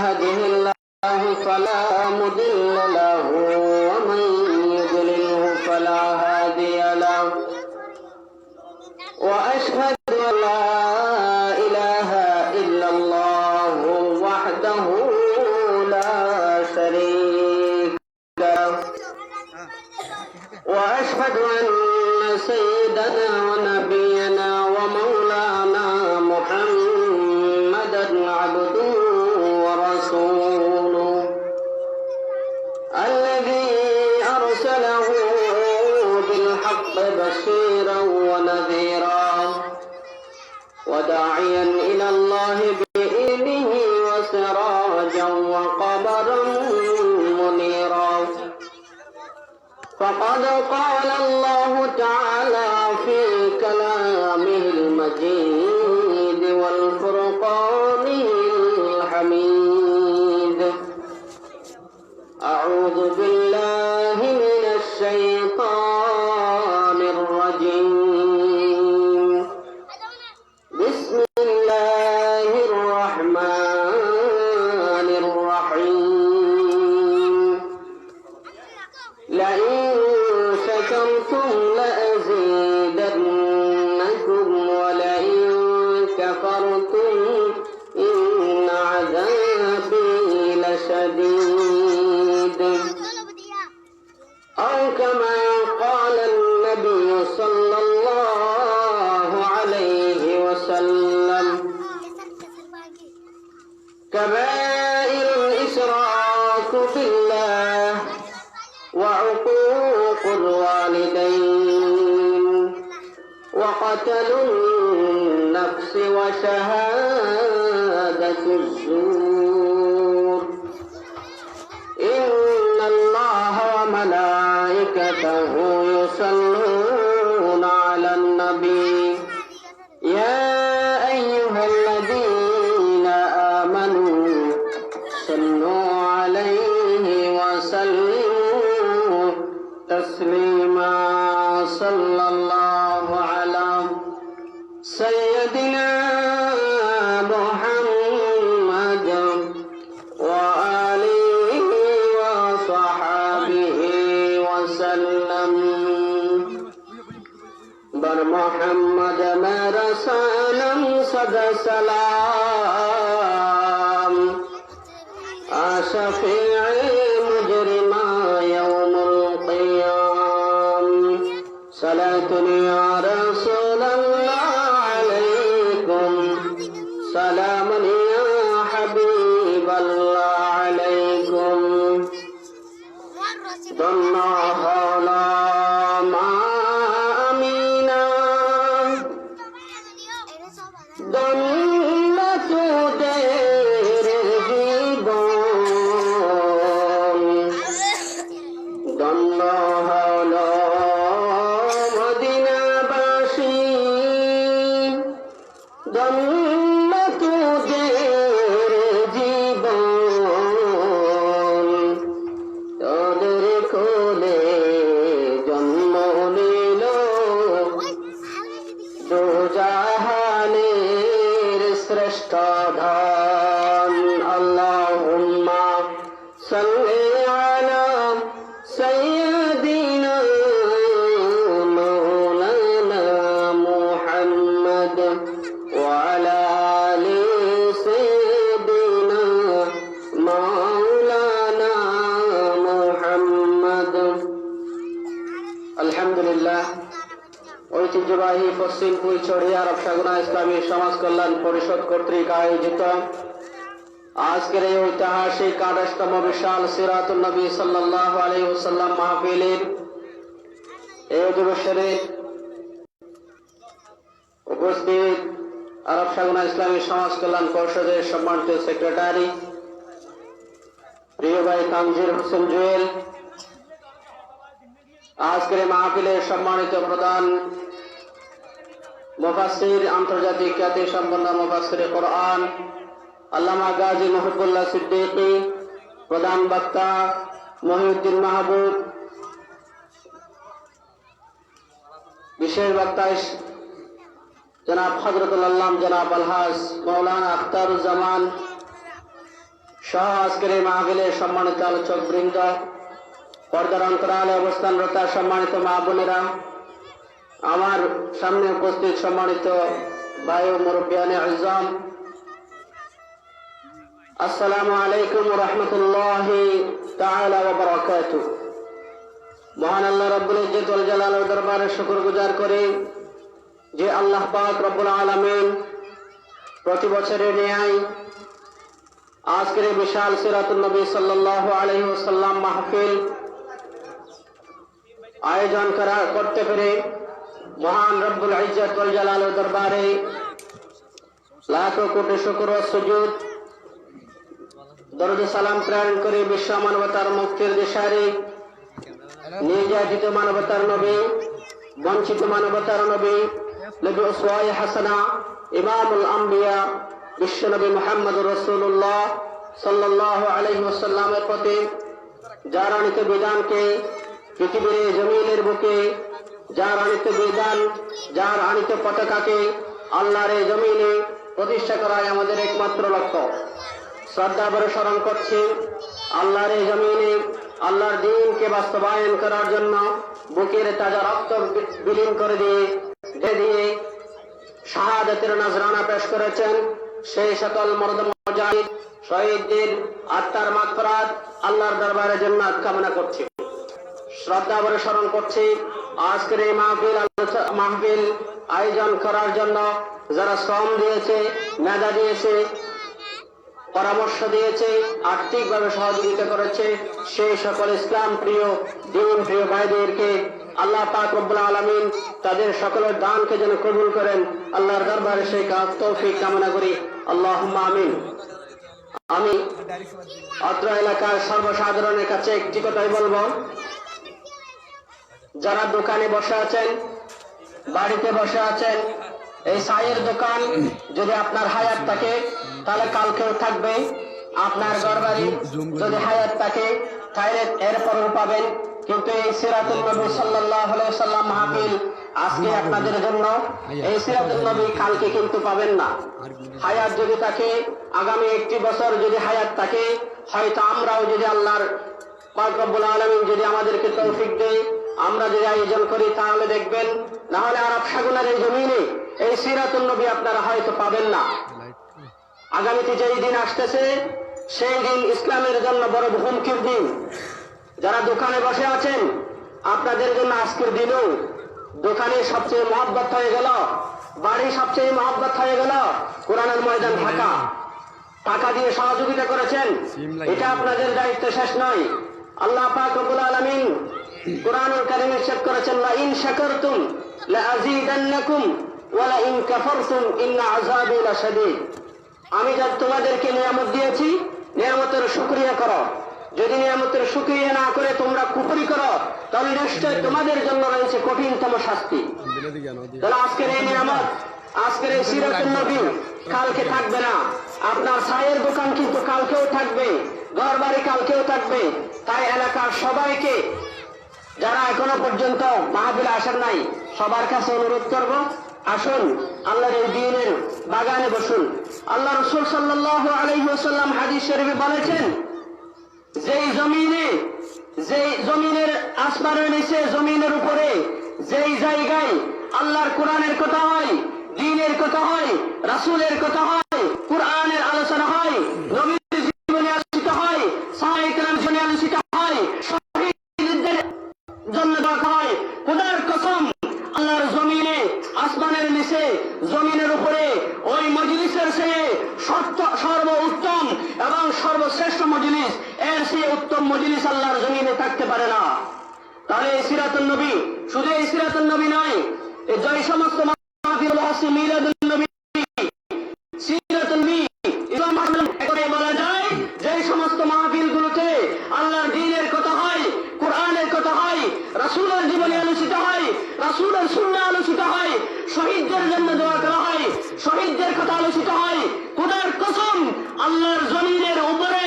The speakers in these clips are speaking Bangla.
يهده الله فلا مضل له ومن يضلله فلا هادي له وأشهد أن لا إله إلا الله وحده لا شريك له وأشهد أن سيدنا ونبينا ومولانا محمدا عبده ورسوله الذي أرسله بالحق بشيرا ونذيرا وداعيا إلى الله بإذنه وسراجا وقمرا منيرا فقد قال الله تعالى في كلامه المجيد والفرقان الحميد أعوذ بالله من الشيطان الرجيم بسم الله الرحمن الرحيم لئن شكرتم لأزيدنكم ولئن كفرتم إن عذابي لشديد أو كما قال النبي صلى الله عليه وسلم كبائر الإشراك بالله وعقوق الوالدين وقتل النفس وشهادة الزور إن الله وملائكته يصلون على النبي يا أيها الذين آمنوا صلوا عليه وسلموا تسليما صلى الله على سيدنا محمد وآله وصحبه وسلم بر محمد میرا سلام صدا سلام شفيع مجرما يوم القيام صلاة يا رسول الله عليكم سلام يا حبيب الله عليكم دنا حولا ما أمينا دنا تودير جيبون دنا حولا مدينة باشي دنا تودير জীবন তোদের কোলে জন্ম নিল দুজাহানের শ্রেষ্ঠ ধন আল্লাহুম্মা সাল্লি আলা সাইয়্যিদিনা মাওলানা মুহাম্মদ ওয়া আলা আলি সাইয়্যিদিনা মাওলানা মুহাম্মদ আলহামদুলিল্লাহ ঐতিহ্যবাহী পশ্চিম ফুলছড়ি আরব সাগুনা ইসলামী সমাজ কল্যাণ পরিষদ কর্তৃক আয়োজিত আজকের এই ঐতিহাসিক 28তম বিশাল সিরাতুন নবী সাল্লাল্লাহু আলাইহি ওয়াসাল্লাম মাহফিলের এই অধিবেশনে উপস্থিত আরব সাগুনা ইসলামী সমাজ কল্যাণ পরিষদের সম্মানিত সেক্রেটারি প্রিয় ভাই তানজির হোসেন জুয়েল, আজকের মাহফিলের সম্মানিত প্রধান মুফাসসির আন্তর্জাতিক খ্যাতি সম্পন্ন মুফাসসির কোরআন আল্লামা গাজী মুহিবুল্লাহ সিদ্দিকী, প্রধান বক্তা মহিউদ্দিন মাহবুব, বিশেষ বক্তা জনাব হযরতুল আল্লাম জনাব আলহাজ মাওলানা আখতারুজ্জামান, সহ আজকের এই মাহফিলের সম্মানিত আলোচক বৃন্দ, পর্দার অন্তরালে অবস্থানরত সম্মানিত মা বোনেরা, আমার সামনে উপস্থিত সম্মানিত ভাই ও মুরব্বিয়ানে আযম, আসসালামু আলাইকুম ওয়া রাহমাতুল্লাহি তাআলা ওয়া বারাকাতুহু। মহান আল্লাহ রাব্বুল ইজ্জত ওয়াল জালালের দরবারে শুকরগুজার করি যে আল্লাহ পাক রব্বুল আলামিন প্রতি বছরের ন্যায় আজকের এই বিশাল সিরাতুন নবী সাল্লাল্লাহু আলাইহি ওয়াসাল্লাম মাহফিল আয়োজন করতে পেরে মহান রব্বুল ইজ্জত ওয়াল জালালের দরবারে লাখো কোটি শুকর ও সুজুদ দরুদ সালাম প্রেরণ করে বিশ্ব মানবতার মুক্তির দিশারি, নির্যাতিত মানবতার নবী, বঞ্চিত মানবতার নবী, নবী উসওয়ায়ে হাসানা, ইমামুল আম্বিয়া বিশ্ব নবী মুহাম্মদুর রাসূলুল্লাহ সাল্লাল্লাহু আলাইহি ওয়াসাল্লামের প্রতি যার আনিত বিধানকে পৃথিবীর জমিনের বুকে, যার আনিত বিধান, যার আনিত পতাকাকে আল্লাহর জমিনে প্রতিষ্ঠা করাই আমাদের একমাত্র লক্ষ্য। শ্রদ্ধা ভরে স্মরণ করছি আল্লাহর জমিনে আল্লাহর দ্বীনকে বাস্তবায়ন করার জন্য বুকের তাজা রক্ত বিলীন করে দিয়ে শাহাদাতের নজরানা পেশ করেছেন সেই সকল মর্দ মুজাহিদ শহীদদের আত্মার মাগফিরাত আল্লাহর দরবারে জান্নাত কামনা করছি। শ্রদ্ধা ভরে স্মরণ করছি আজকের এই মাহফিল আয়োজন করার জন্য যারা শ্রম দিয়েছে, মেধা দিয়েছে, পরামর্শ দিয়েছে, আর্থিকভাবে সহযোগিতা করেছে সেই সকল ইসলাম প্রিয়, দ্বীন প্রিয় ভাইদেরকে আল্লাহ পাক রব্বুল আলামিন তাদের সকলের দানকে যেন কবুল করেন, আল্লাহর দরবারে সেই তৌফিক কামনা করি, আল্লাহুম্মা আমিন। আমি অত্র এলাকার সর্বসাধারণের কাছে একটি কথাই বলবো, যারা দোকানে বসে আছেন, বাড়িতে বসে আছেন, এই চায়ের দোকান যদি আপনার হায়াত থাকে তাহলে কালকেও থাকবে, আপনার ঘরবাড়ি যদি হায়াত থাকে তাহলে এরপরেও পাবেন, কিন্তু এই সিরাতুন নবী সাল্লাল্লাহু আলাইহি ওয়াসাল্লাম মাহফিল আজকে আপনাদের জন্য, এই সিরাতুন নবী কালকে কিন্তু পাবেন না। হায়াত যদি থাকে, আগামী একটি বছর যদি হায়াত থাকে, হয়তো আমরাও যদি আল্লাহর পাক রব্বুল আলামিন যদি আমাদেরকে তৌফিক দেয়, আমরা যদি আয়োজন করি তাহলে দেখবেন, না হলে আরব সাগরের এই জমিনে এই সিরাতুন নবী আপনারা হয়তো পাবেন না। আগামীতে যেই দিন আসতেছে সেই দিন ইসলামের জন্য বড় হুমকির দিন। যারা দোকানে বসে আছেন আপনাদের জন্য আজকের দিনও দোকানে সবচেয়ে মহব্বত হয়ে গেল, বাড়ি সবচেয়ে মহব্বত হয়ে গেল কোরআনের ময়দান ঢাকা। টাকা দিয়ে সহযোগিতা করেছেন, এটা আপনাদের দায়িত্ব শেষ নয়। আল্লাহ পাক রব্বুল আলামিন কোরআনুল কারীমে ইরশাদ করেছেন, লা ইন শাকারতুম লা আযীদান্নাকুম ওয়া লা ইন কাফারতুম ইন্না আযাবি লাশাদীদ। আমি যা তোমাদেরকে নিয়ামত দিয়েছি, নিয়ামতের শুকরিয়া করো। যদি নিয়ামতের শুকরিয়া না করে তোমরা কুফরি করো তাহলে নিশ্চয় তোমাদের জন্য রয়েছে কঠিনতম শাস্তি। তাহলে আজকের এই নিয়ামত, আজকের এই সিরাতুন নবী কালকে থাকবে না। আপনার চায়ের দোকান কিন্তু কালকেও থাকবে, ঘর বাড়ি কালকেও থাকবে। তাই এলাকার সবাইকে, যারা এখনো পর্যন্ত মাহফিলে আসেন নাই, সবার কাছে অনুরোধ করব, আসুন আল্লাহর এই দ্বীনের বাগানে বসুন। আল্লাহ রাসূল সাল্লাল্লাহু আলাইহি ওয়াসাল্লাম হাদিস শরীফে বলেছেন, যেই জমিনের আসমানের নিচে, জমিনের উপরে যেই জায়গায় আল্লাহর কোরআনের কথা হয়, দ্বীনের কথা হয়, রাসূলের কথা হয়, কোরআনের আলোচনা হয়, নবীর জীবনে আলোচিত হয়, সাহাবায়ে কেরাম জীবনে আলোচিত হয়, শহীদদের জন্য ডাকা হয়, খোদার কসম আল্লাহর জমিনে, আসমানের নিচে, জমিনের উপরে ওই মজলিসের চেয়ে সর্ব উত্তম এবং সর্বশ্রেষ্ঠ মজলিস, এর চেয়ে উত্তম মজলিস আল্লাহর জমিনে থাকতে পারে না। তাহলে এই সিরাতুন নবী, শুধু এই সিরাতুন নবী নয়, এই যে সমস্ত মাহফিল আছে মিলাদুন নবী, সিরাতুন নবী, ইসলাম করে বলা যায় যে সমস্ত মাহফিলগুলোতে আল্লাহর দ্বীনের কথা হয়, কোরআনের কথা হয়, রাসূলের জীবনে আলোচিত হয়, রাসূলের সুন্নাহ আলোচিত হয়, শহীদদের জন্য দোয়া করা হয়, শহীদদের কথা আলোচিত হয়, খোদার কসম আল্লাহর জমিনের উপরে,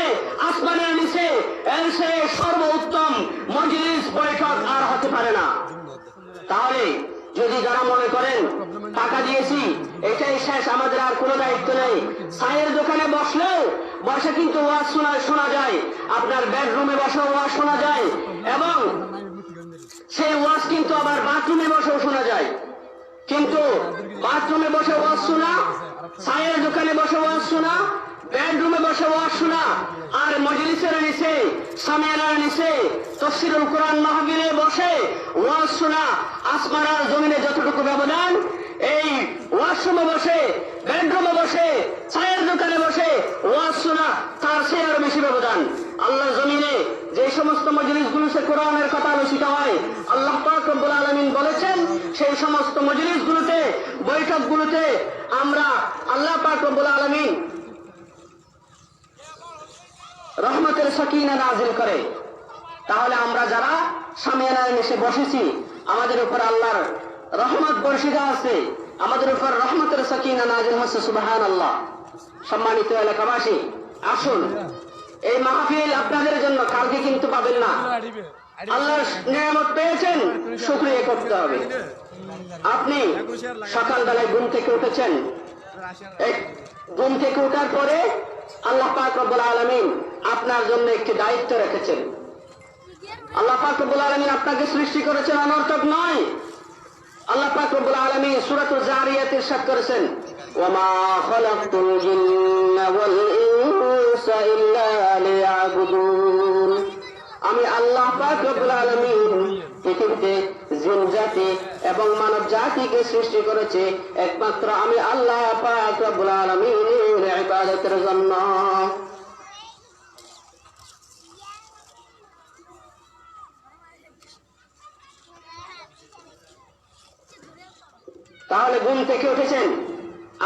আসমানের নিচে এর সর্ব উত্তম মজলিস বৈঠক আর হতে পারে না। তাহলে যদি যারা মনে করেন টাকা দিয়েছি এটাই শেষ, আমাদের আর কোনো দায়িত্ব নেই, চায়ের দোকানে বসলেও বসে কিন্তু ওয়াজ শোনা যায়, আপনার বেডরুমে বসেও ওয়াজ শোনা যায়, এবং সেই ওয়াজ কিন্তু আবার বাথরুমে বসেও শোনা যায়। কিন্তু বাথরুমে বসে ওয়াজ শোনা, চায়ের দোকানে বসে ওয়াজ শোনা, বেডরুমে বসে ওয়াজ শোনা, আর মজলিসের নিচে, সামিয়ানার নিচে, তাফসীরুল কোরআন মাহফিলে বসে ওয়াজ শোনা, আসমান আর জমিনে যতটুকু ব্যবধান, এই ওয়াশরুমে বসে, বেডরুমে বসে, চায়ের দোকানে বসে ওয়াজ শোনা তার চেয়ে আরো বেশি ব্যবধান। আল্লাহ জমিনে যে সমস্ত মজলিসগুলোতে কোরআনের কথা আলোচিত হয়, আল্লাহ পাক রব্বুল আলামিন বলেছেন সেই সমস্ত মজলিসগুলোতে, বৈঠকগুলোতে আমরা আল্লাহ পাক রব্বুল আলামিন রহমতের সাকিনা নাজিল করে। তাহলে আমরা যারা সামিয়ানায় এসে বসেছি, আমাদের উপর আল্লাহর রহমত বর্ষিত আছে, আমাদের উপর রহমতের সাকিনা নাজিল হচ্ছে, সুবহানাল্লাহ। সম্মানিত এলাকাবাসী, আসুন এই মাহফিল আপনাদের জন্য, কালকে কিন্তু পাবেন না। আল্লাহর নিয়ামত পেয়েছেন, শুকরিয়া করতে হবে। আপনি সকালবেলায় ঘুম থেকে উঠেছেন, ঘুম থেকে ওঠার পরে আল্লাহ পাক রব্বুল আলামিন আপনার জন্য একটি দায়িত্ব রেখেছেন। আল্লাহ পাক রব্বুল আলামিন আপনাকে সৃষ্টি করেছেন অনর্থক নয়। আল্লাহ পাক রব্বুল আলামিন সূরাতুল জারিয়াতে ইরশাদ করেছেন, ওয়ামা খালাকতুল জিন্না ওয়াল ইনসা ইল্লা লিয়াবুদুন। আমি আল্লাহ পাক রব্বুল আলামিন পৃথিবীতে জিন জাতি এবং মানব জাতিকে সৃষ্টি করেছে একমাত্র আমি আল্লাহ পাক রব্বুল আলামিনের ইবাদতের জন্য। তাহলে ঘুম থেকে উঠেছেন,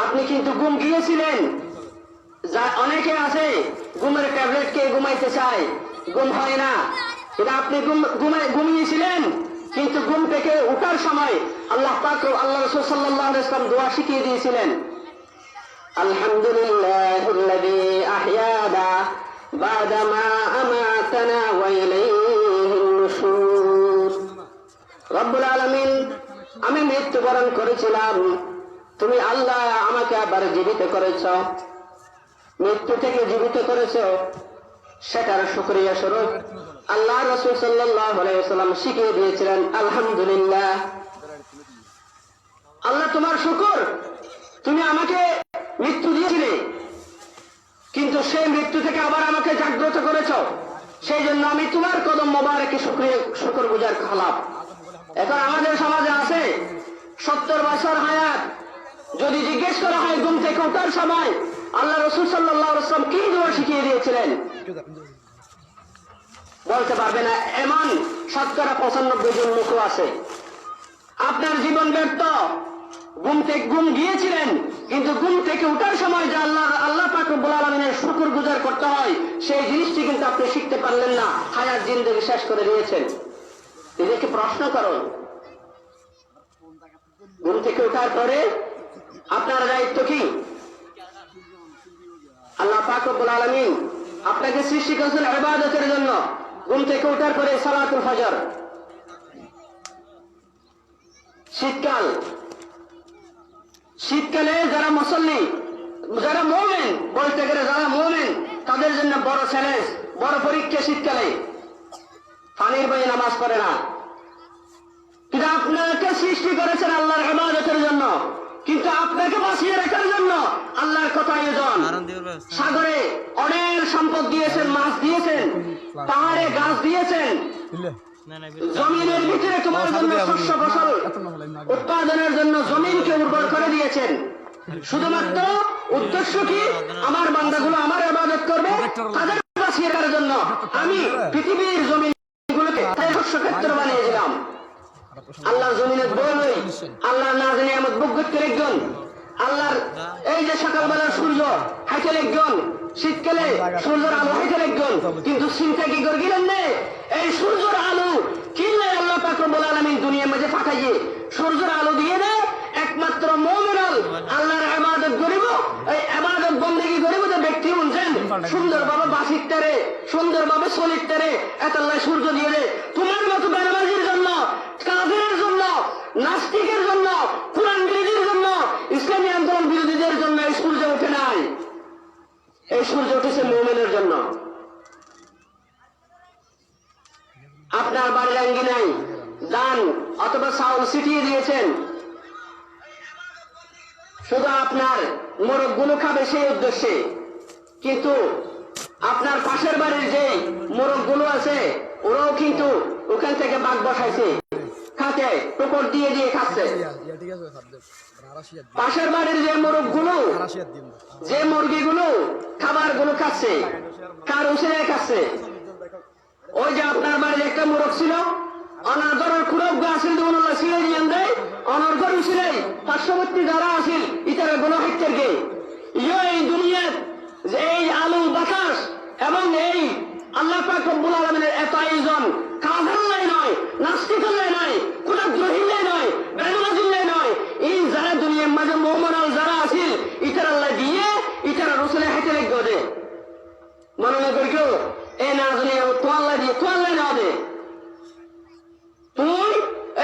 আপনি কিন্তু ঘুম গিয়েছিলেন। যা অনেকে আছে ঘুমের ট্যাবলেট খেয়ে ঘুমাইতে চায়, ঘুম হয় না, কিন্তু আপনি ঘুমিয়েছিলেন, কিন্তু ঘুম থেকে উঠার সময় আল্লাহ পাক আল্লাহ রাসূল সাল্লাল্লাহু আলাইহি ওয়াসাল্লাম দোয়া শিখিয়ে দিয়েছিলেন, আলহামদুলিল্লাহিল্লাযী আহয়ানা বা'দা মা আমাতানা ওয়া ইলাইহিন নুশুর। রব্বুল আলামিন, আমি মৃত্যুবরণ করেছিলাম, তুমি আল্লাহ আমাকে আবার জীবিত করেছ, মৃত্যু থেকে জীবিত করেছ, সেটার শুকরিয়া স্বরূপ আল্লাহ রাসূল সাল্লাল্লাহু আলাইহি ওয়াসাল্লাম শিখিয়ে দিয়েছিলেন, আলহামদুলিল্লাহ, আল্লাহ তোমার শুকর, তুমি আমাকে মৃত্যু দিয়েছিলে, কিন্তু সেই মৃত্যু থেকে আবার আমাকে জাগ্রত করেছ, সেই জন্য আমি তোমার কদম মোবারকে শুকর গুজার খালাপ। এখন আমাদের সমাজে আছে 70 বছর হায়াত, যদি জিজ্ঞেস করা হয় ঘুম থেকে ওঠার সময় আল্লাহ রাসূল সাল্লাল্লাহু আলাইহি ওয়াসাল্লাম কি দোয়া শিখিয়ে দিয়েছিলেন, বলতে পারবে না। এমন 95% জন লোক আছে। আপনার জীবন ব্যর্থ, ঘুম গিয়েছিলেন, কিন্তু ঘুম থেকে ওঠার সময় যে আল্লাহ পাক রব্বুল আলামিনের শুকর গুজার করতে হয়, সেই জিনিসটি কিন্তু আপনি শিখতে পারলেন না, হায়াত জিন্দেগি শেষ করে দিয়েছেন। নিজেকে প্রশ্ন করুন, ঘুম থেকে ওঠার পরে আপনার দায়িত্ব কি? আল্লাহ পাক রব্বুল আলামিন আপনাকে সৃষ্টি করেছেন ইবাদতের জন্য। ঘুম থেকে ওঠার পরে সালাতুল ফজর, শীতকালে যারা মুসল্লি, যারা মুমিন, বলতে গেলে যারা মুমিন, তাদের জন্য বড় চ্যালেঞ্জ, বড় পরীক্ষা। শীতকালে পানির বয়ে নামাজ পড়ে না, কিন্তু আপনাকে সৃষ্টি করেছেন আল্লাহর ইবাদতের জন্য, কিন্তু আপনাকে বাঁচিয়ে রাখার জন্য আল্লাহর কথা আয়োজন। সাগরে অনেক সম্পদ দিয়েছেন, মাছ দিয়েছেন, পাহাড়ে গাছ দিয়েছেন, জমিনের ভিতরে তোমার জন্য শস্য ফসল উৎপাদনের জন্য জমিনকে উর্বর করে দিয়েছেন। শুধুমাত্র উদ্দেশ্য কি? আমার বান্দাগুলো আমার ইবাদত করবে, তাদের বাঁচিয়ে রাখার জন্য আমি পৃথিবীর জমিনগুলোকে শস্য ক্ষেত্র বানিয়ে দিলাম। আল্লাহ জমিনে বই, আল্লাহ নাজেনে আমার বুগতের একজন, আল্লাহর এই যে সকালবেলার সূর্য হাইটেল একজন, শীতকালে সূর্যের আলো হাইটেল একজন, কিন্তু চিন্তা কি করে গেলেন না এই সূর্যের আলো কিনলে আল্লাহ পাক রব্বুল আলামিন দুনিয়ার মাঝে পাঠাইয়ে সূর্যের আলো দিয়ে দেয় একমাত্র মুমিন আল্লাহর ইবাদত করিব, এই ইবাদত বন্দেগী করিব যে ব্যক্তি উনছেন সুন্দরভাবে বাঁচিতে, সুন্দরভাবে চলিতে, এত আল্লাহ সূর্য দিয়ে দেয়। তোমার মতো বেনামাজির জন্য কাফেরের জন্য, নাস্তিকের জন্য, কোরআন বিরোধীর জন্য, ইসলামী আন্দোলন বিরোধীদের জন্য এই সূর্য ওঠে নাই। এই সূর্য উঠেছে মুমিনের জন্য। আপনার বাড়ির আঙ্গিনায় দান অথবা চাউল ছিটিয়ে দিয়েছেন, শুধু আপনার মোরগগুলো খাবে সেই উদ্দেশ্যে, কিন্তু আপনার পাশের বাড়ির যে মোরগগুলো আছে ওরাও কিন্তু ওখান থেকে বাঘ বসাইছে, খাচ্ছে, টুকর দিয়ে দিয়ে খাচ্ছে। পাশের বাড়ির যে মোরগগুলো, যে মুরগিগুলো খাবারগুলো খাচ্ছে, কার উচিরে খাচ্ছে? ওই যে আপনার বাড়ির একটা মোরগ ছিল, অনাদরের খুরব আসিল ছিঁড়ে দিয়ে দেয়, অনর্গর উচিরে পার্শ্ববর্তী যারা আসিল ইতারা গুলো হাইতের গে এই দুনিয়ার যে এই আলু বাতাস এবং এই আল্লাহ পাক রব্বুল আলামিনের এত আয়োজন কাফেরলাই নয়, নাস্তিকলাই নয়, কুলাদ্রোহীলাই নয়, বেদুলাদিল্লাই নয়, এই যারা দুনিয়ার মাঝে মুমিন যারা আসিল ইতার আল্লাহ দিয়ে ইতারা রসুলের হাতে লেগে দে মনে করি কেউ এ না জানি তোয়াল্লা দিয়ে তোয়াল্লা না দে। তুই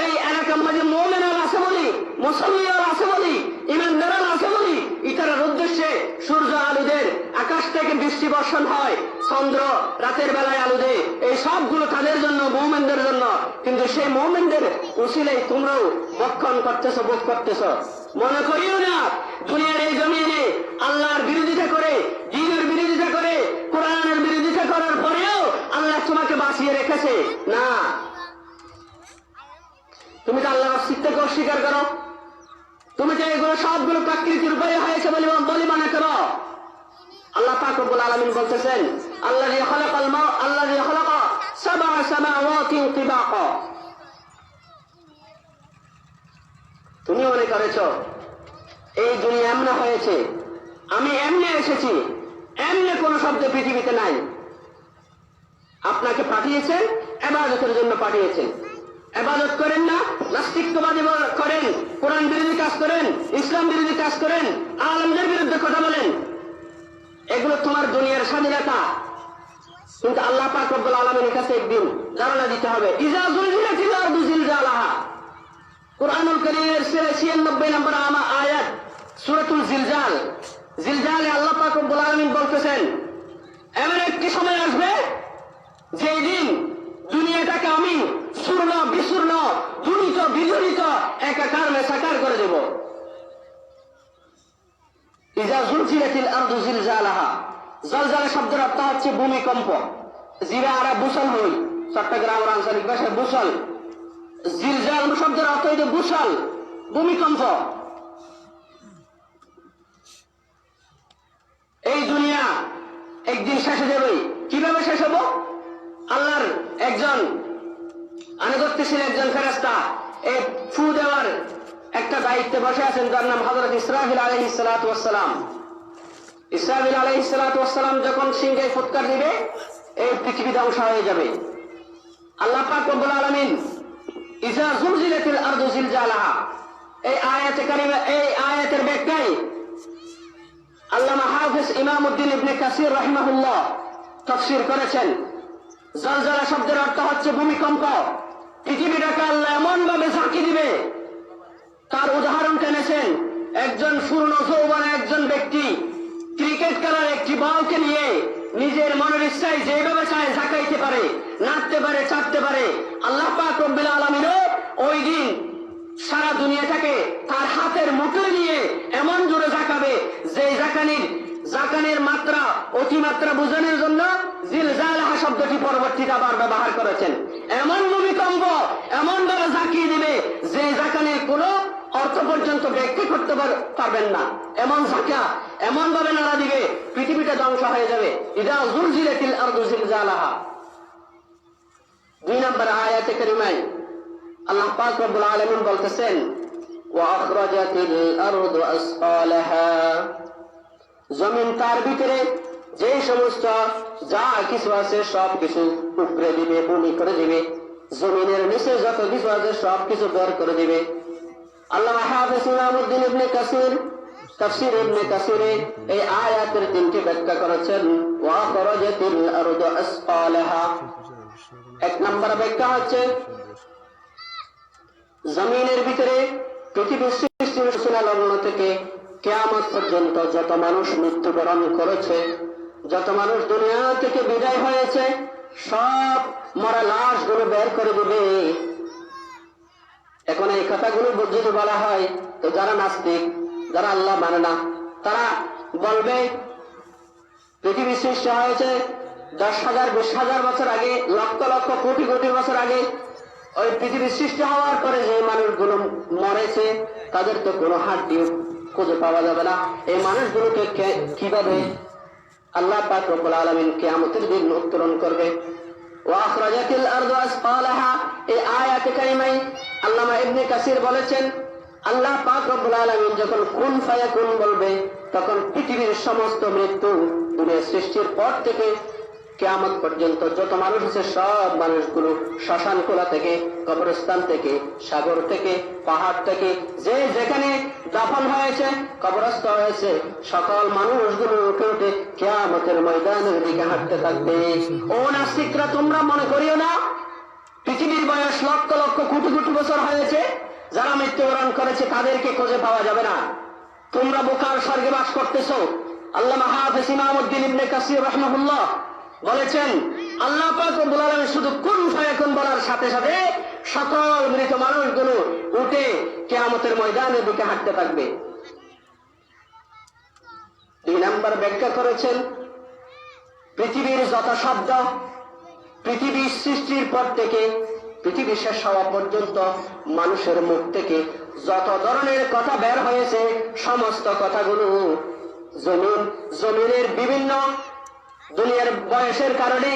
এই এলাকার মাঝে মুমিন আছে বলি, মুসলমান আছে বলি, ইমানদার আছে বলি ইতারার উদ্দেশ্যে সূর্য আলুদের আকাশ থেকে বৃষ্টি বর্ষণ হয়, চন্দ্র রাতের বেলায় আলু দেয়, এই সবগুলো তাদের জন্য, মুমিনদের জন্য। কিন্তু সেই মুমিনদের উসিলেই তোমরাও বক্ষণ করতেছ, বোধ করতেছ। মনে করিও না দুনিয়ার এই জমিনে আল্লাহর বিরোধিতা করে, দ্বীনের বিরোধিতা করে, কোরআনের বিরোধিতা করার পরেও আল্লাহ তোমাকে বাঁচিয়ে রেখেছে। না, তুমি তো আল্লাহর অস্তিত্বকে অস্বীকার করো, তুমি তো এগুলো সবগুলো প্রাকৃতিক উপায়ে হয়েছে বলি মনে করো। আল্লাহ পাক রব্বুল আলামিন বলতেছেন, আল্লাযী খালাকা সাবআ সামাওয়াতিন তিবাকা। তুমি মনে করেছো এই দুনিয়া এমন হয়েছে, আমি এমনি এসেছি, এমনি কোন শব্দ পৃথিবীতে নাই। আপনাকে পাঠিয়েছেন ইবাদতের জন্য পাঠিয়েছেন। ইবাদত করেন না, নাস্তিকবাদী করেন, কোরআন বিরোধী কাজ করেন, ইসলাম বিরোধী কাজ করেন, আলেমদের বিরুদ্ধে কথা বলেন, এগুলো তোমার দুনিয়ার স্বাধীনতা। কিন্তু আল্লাহ পাক রব্বুল আলামিনের কাছে একদিন ধারণা দিতে হবে। ইজা যুলজিলাতিল আরদু জিলজালাহা, কুরআনুল কারীমের 96 নম্বর আয়াত, সূরাতুল জিলজাল। জিলজালে আল্লাহ পাক রব্বুল আলামিন বলতেছেন, এমন একটি সময় আসবে যেই দিন দুনিয়াটাকে আমি চূর্ণ বিচূর্ণ, দুরিত বিদরিত একাকার মেসাকার করে দেব। ইজা যুলজিলাতিল আরদু জিলজালাহা, জলজালা শব্দের অর্থ হচ্ছে ভূমিকম্প। জিরা আরা বুসল হই, চট্টগ্রামের আঞ্চলিক ভাষায় বুসল। জিলজাল শব্দের অর্থ হইতে বুসল, ভূমিকম্প। এই দুনিয়া একদিন শেষ হয়ে যাবে। কিভাবে শেষ হবো? আল্লাহর একজন আনুগত্যশীল একজন ফেরেশতা এই ফু দেওয়ার একটা দায়িত্বে বসে আছেন, যার নাম হযরত ইসরাফিল আলাইহিস সালাতু ওয়াস সালাম। ইসরাফিল আলাইহিস সালাতু ওয়াস সালাম যখন সিংহে ফুৎকার দিবে, এই পৃথিবী ধ্বংস হয়ে যাবে। আল্লাহ পাক রব্বুল আলামিন ইজা যুলজিলাতিল আরদু জিলজালাহা এই আয়াতে কারিমা, এই আয়াতের ব্যাখ্যায় আল্লামা হাফেজ ইমামউদ্দিন ইবনে কাসির রাহিমাহুল্লাহ তাফসীর করেছেন, জলজালা শব্দের অর্থ হচ্ছে ভূমিকম্প। পৃথিবীটাকে আল্লাহ এমন ভাবে ঝাঁকি দিবে, তার উদাহরণ টেনেছেন একজন পূর্ণ যৌবন একজন ব্যক্তি ক্রিকেট খেলার একটি বলকে নিয়ে নিজের মনের ইচ্ছায় যেভাবে চায় ঝাঁকাইতে পারে, নাচতে পারে, চাপতে পারে। আল্লাহ পাক রব্বুল আলামিনও ওই দিন সারা দুনিয়াটাকে তার হাতের মুঠোয় নিয়ে এমন জোরে ঝাঁকাবে যে জাকানের মাত্রা অতিমাত্রা বোঝানোর জন্য জিলজালাহা শব্দটি পরবর্তীতে আবার ব্যবহার করেছেন। এমন ভূমিকম্প এমন ভাবে ঝাঁকিয়ে দিবে যে জাকানের কোনো অর্থ পর্যন্ত ব্যাখ্যা করতে পারবেন না। এমন ঝাঁকা এমন ভাবে নাড়া দিবে পৃথিবীটা ধ্বংস হয়ে যাবে। ইজা যুলজিলাতিল আরদু জিলজালাহা। 2 নম্বর আয়াতে কারিমায় আল্লাহ পাক রব্বুল আলামিন বলতেছেন, ওয়া আখরাজাতিল আরদু আসফালাহা, জমিন তার ভিতরে যে সমস্ত যা কিছু আছে সব কিছু উপড়ে দিবে, ভূমি করে দিবে। জমিনের নিচে যত কিছু আছে সব কিছু বের করে দিবে। আল্লামা হাফেজ ইমামউদ্দিন ইবনে কাসির তাফসীর ইবনে কাসিরে এই আয়াতের 3টি ব্যাখ্যা করেছেন। ওয়া আখরাজাতিল আরদু আসফালাহা, 1 নম্বর ব্যাখ্যা হচ্ছে জমিনের ভিতরে পৃথিবীর সৃষ্টির সূচনা লগ্ন থেকে কিয়ামত পর্যন্ত যত মানুষ মৃত্যুবরণ করেছে, যত মানুষ দুনিয়া থেকে বিদায় হয়েছে, সব মরা লাশগুলো বের করে দেবে। এখন এই কথাগুলো যদি বলা হয়, তো যারা নাস্তিক, যারা আল্লাহ মানে না, তারা বলবে পৃথিবী সৃষ্টি হয়েছে 10,000 20,000 বছর আগে, লক্ষ লক্ষ কোটি কোটি বছর আগে। ওই পৃথিবী সৃষ্টি হওয়ার পরে যে মানুষগুলো মরেছে তাদের তো কোনো হাড্ডিও খুঁজে পাওয়া যাবে না। এই মানুষগুলোকে কিভাবে আল্লাহ পাক রব্বুল আলামিন কিয়ামতের দিন উত্তোলন করবে? ওয়াখরাজাতিল আরদু আসফালাহা, এই আয়াতে কারিমায় আল্লামা ইবনে কাসির বলেছেন, আল্লাহ পাক রব্বুল আলামিন যখন কুন ফায়াকুন বলবে, তখন পৃথিবীর সমস্ত মৃত্যু দুনিয়া সৃষ্টির পর থেকে কিয়ামত পর্যন্ত যত মানুষ আছে, সব মানুষগুলো শ্মশান কোলা থেকে, কবরস্থান থেকে, সাগর থেকে, পাহাড় থেকে, যে যেখানে দাফন হয়েছে, কবরস্থ হয়েছে, সকল মানুষগুলো উঠে উঠে কিয়ামতের ময়দানের দিকে হাঁটতে থাকবে। ও নাস্তিকরা, তোমরা মনে করিও না পৃথিবীর বয়স লক্ষ লক্ষ কোটি কোটি বছর হয়েছে, যারা মৃত্যুবরণ করেছে তাদেরকে খুঁজে পাওয়া যাবে না। তোমরা বোকার স্বর্গে বাস করতেছো। আল্লামা হাফেজ ইমামউদ্দিন ইবনে কাসির রাহিমাহুল্লাহ বলেছেন, আল্লাহ পাক রব্বুল আলামিন শুধু কুন ফায়াকুন বলার সাথে সাথে সকল মৃত মানুষগুলো উঠে কিয়ামতের ময়দানের দিকে হাঁটতে থাকবে। 2 নম্বর ব্যাখ্যা করেছেন, পৃথিবীর যত শব্দ পৃথিবীর সৃষ্টির পর থেকে পৃথিবী শেষ হওয়া পর্যন্ত মানুষের মুখ থেকে যত ধরনের কথা বের হয়েছে, সমস্ত কথাগুলো জমিনের বিভিন্ন দুনিয়ার বয়সের কারণে,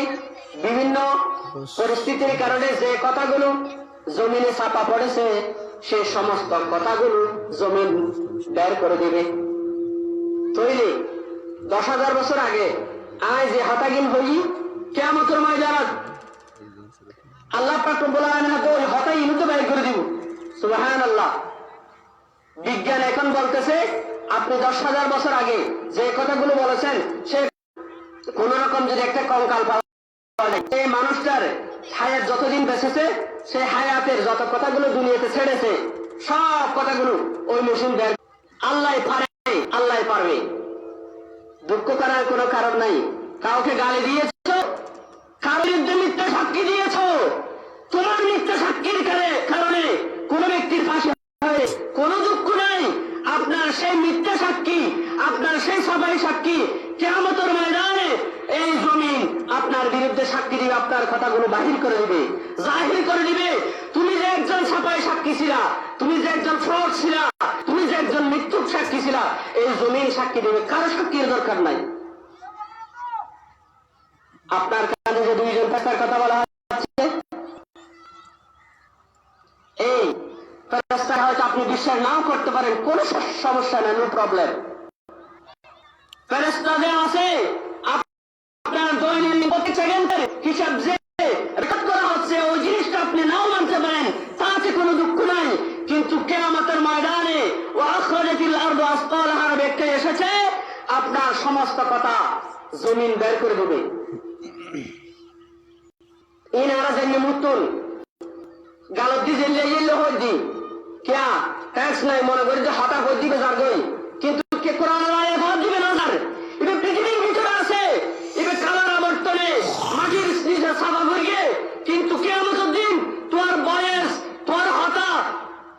বিভিন্ন পরিস্থিতির কারণে যে কথাগুলো জমিনে ছাপা পড়েছে, সেই সমস্ত কথাগুলো জমিন বের করে দিবে। তৈরি 10,000 বছর আগে আয় যে হতাগিন হই কিয়ামতের ময়দান, আল্লাহ পাক রব্বুল আলামিন ওই হতাগিন তো বের করে দিব। সুবহানাল্লাহ। বিজ্ঞান এখন বলতেছে, আপনি 10,000 বছর আগে যে কথাগুলো বলেছেন, সে কোন রকম যদি একটা কঙ্কাল পাওয়া যায়, এই মানুষটার হায়াত যতদিন বেঁচেছে, সে হায়াতের যত কথাগুলো দুনিয়াতে ছেড়েছে, সব কথাগুলো ওই মেশিন বের। আল্লাহ পারে, আল্লাহ পারবে। দুঃখ করার কোনো কারণ নাই। কাউকে গালি দিয়েছ, কারো বিরুদ্ধে মিথ্যা সাক্ষী দিয়েছ, তোমার মিথ্যা সাক্ষীর কারণে কোন ব্যক্তির ফাঁসি হয়, কোনো দুঃখ নাই। আপনার সেই মিথ্যা সাক্ষী, আপনার সেই সবাই সাক্ষী কিয়ামতের ময়দানে এই জমিন আপনার বিরুদ্ধে সাক্ষী দিবে, আপনার কথাগুলো বাহির করে দিবে, জাহির করে দিবে। তুমি যে একজন সাফাই সাক্ষী ছিলা, তুমি যে একজন ফ্রড ছিলা, তুমি যে একজন মৃত্যুর সাক্ষী ছিলা, এই জমিন সাক্ষী দিবে। কারো সাক্ষীর দরকার নাই। আপনার কাছে যে 2 জন থাকার কথা বলা হচ্ছে, এই ফেরেশতা হয়তো আপনি বিশ্বাস নাও করতে পারেন, কোন সমস্যা নেই, নো প্রবলেম। ফেরেশতা যে আছে, আপনার দৈনন্দিন প্রতি সেকেন্ডের হিসাব যে রেকর্ড করা হচ্ছে, ওই জিনিসটা আপনি নাও মানতে পারেন, তাতে কোনো দুঃখ নাই। কিন্তু কিয়ামতের ময়দানে ওয়াখরাজাতিল আরদু আসফালাহার ব্যাখ্যা এসেছে, আপনার সমস্ত কথা জমিন বের করে দেবে। ইনারা জেনে মুতুন গালতি জেলে জেলে হইদি কিয়া ট্যাক্স নাই, মনে করি যে হঠাৎ হয়ে দিবে যার গই, কিন্তু কে কোরআন আয়াত হওয়া দিবে না। স্যার এটা পৃথিবীর ভিতরে আছে, এটা কালার আবর্তনে মাটির নিচে সাদা হয়ে, কিন্তু কিয়ামতের দিন তোমার বয়স, তোমার হতা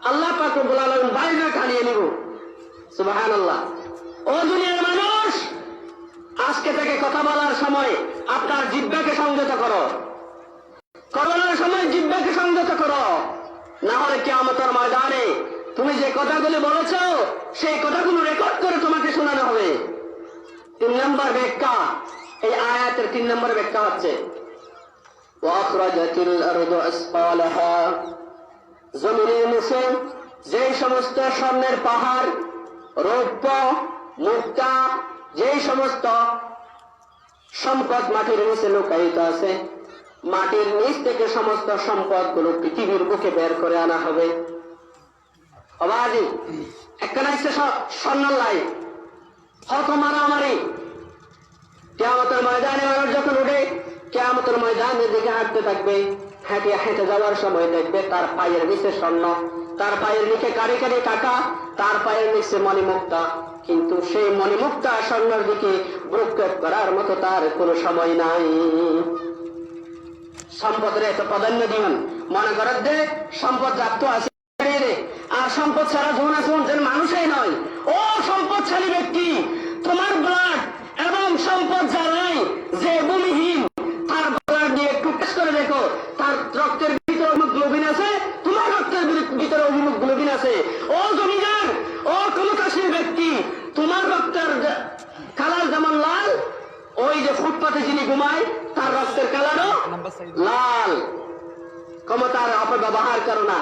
আল্লাহ পাক রব্বুল আলামিন বাইরে খালিয়ে নিব। সুবহানাল্লাহ। ও দুনিয়ার মানুষ, আজকে থেকে কথা বলার সময় আপনার জিহ্বাকে সংযত করো, করোনার সময় জিহ্বাকে সংযত করো, না হলে কিয়ামতের ময়দানে তুমি যে কথাগুলো বলেছ, সেই কথাগুলো রেকর্ড করে তোমাকে শোনানো হবে। 3 নম্বর ব্যাখ্যা, এই আয়াতের 3 নম্বর ব্যাখ্যা হচ্ছে, ওয়াখরাজাতিল আরদু আসফালাহা, জমিনের নিচে যে সমস্ত স্বর্ণের পাহাড়, রৌপ্য, মুক্তা, যে সমস্ত সম্পদ মাটির নিচে লুকায়িত আছে, মাটির নিচ থেকে সমস্ত সম্পদগুলো পৃথিবীর বুকে বের করে আনা হবে। অবাধি একখানা হচ্ছে স্বর্ণের লাই, হত মারামারি। কিয়ামতের ময়দানে মানুষ যখন উঠে, কিয়ামতের ময়দানের দিকে হাঁটতে থাকবে, হেঁটে হেঁটে যাওয়ার সময় দেখবে তার পায়ের নিচে স্বর্ণ, তার পায়ের নিচে কারি কারি টাকা, তার পায়ের নিচে মণিমুক্তা, কিন্তু সেই মণিমুক্তা স্বর্ণের দিকে ভ্রুক্ষেপ করার মতো তার কোনো সময় নাই। সম্পদের এত প্রাধান্য দিবেন, মনে করেন যে সম্পদ জাপ্ত আছে আর সম্পদ ছাড়া যখন আছে যেন মানুষই নয়। ও সম্পদশালী ব্যক্তি, তোমার ব্লাড এবং সম্পদ যার নাই, যে ভূমিহীন, তার ব্লাড দিয়ে একটু টেস্ট করে দেখো, তার রক্তের ভিতরে হিমোগ্লোবিন আছে, তোমার রক্তের ভিতরে হিমোগ্লোবিন আছে। ও জমিদার, ও ক্ষমতাশীল ব্যক্তি, তোমার রক্তের কালার যেমন লাল, ওই যে ফুটপাতে যিনি ঘুমায় তার রক্তের কালারও লাল। ক্ষমতার অপব্যবহার করো না,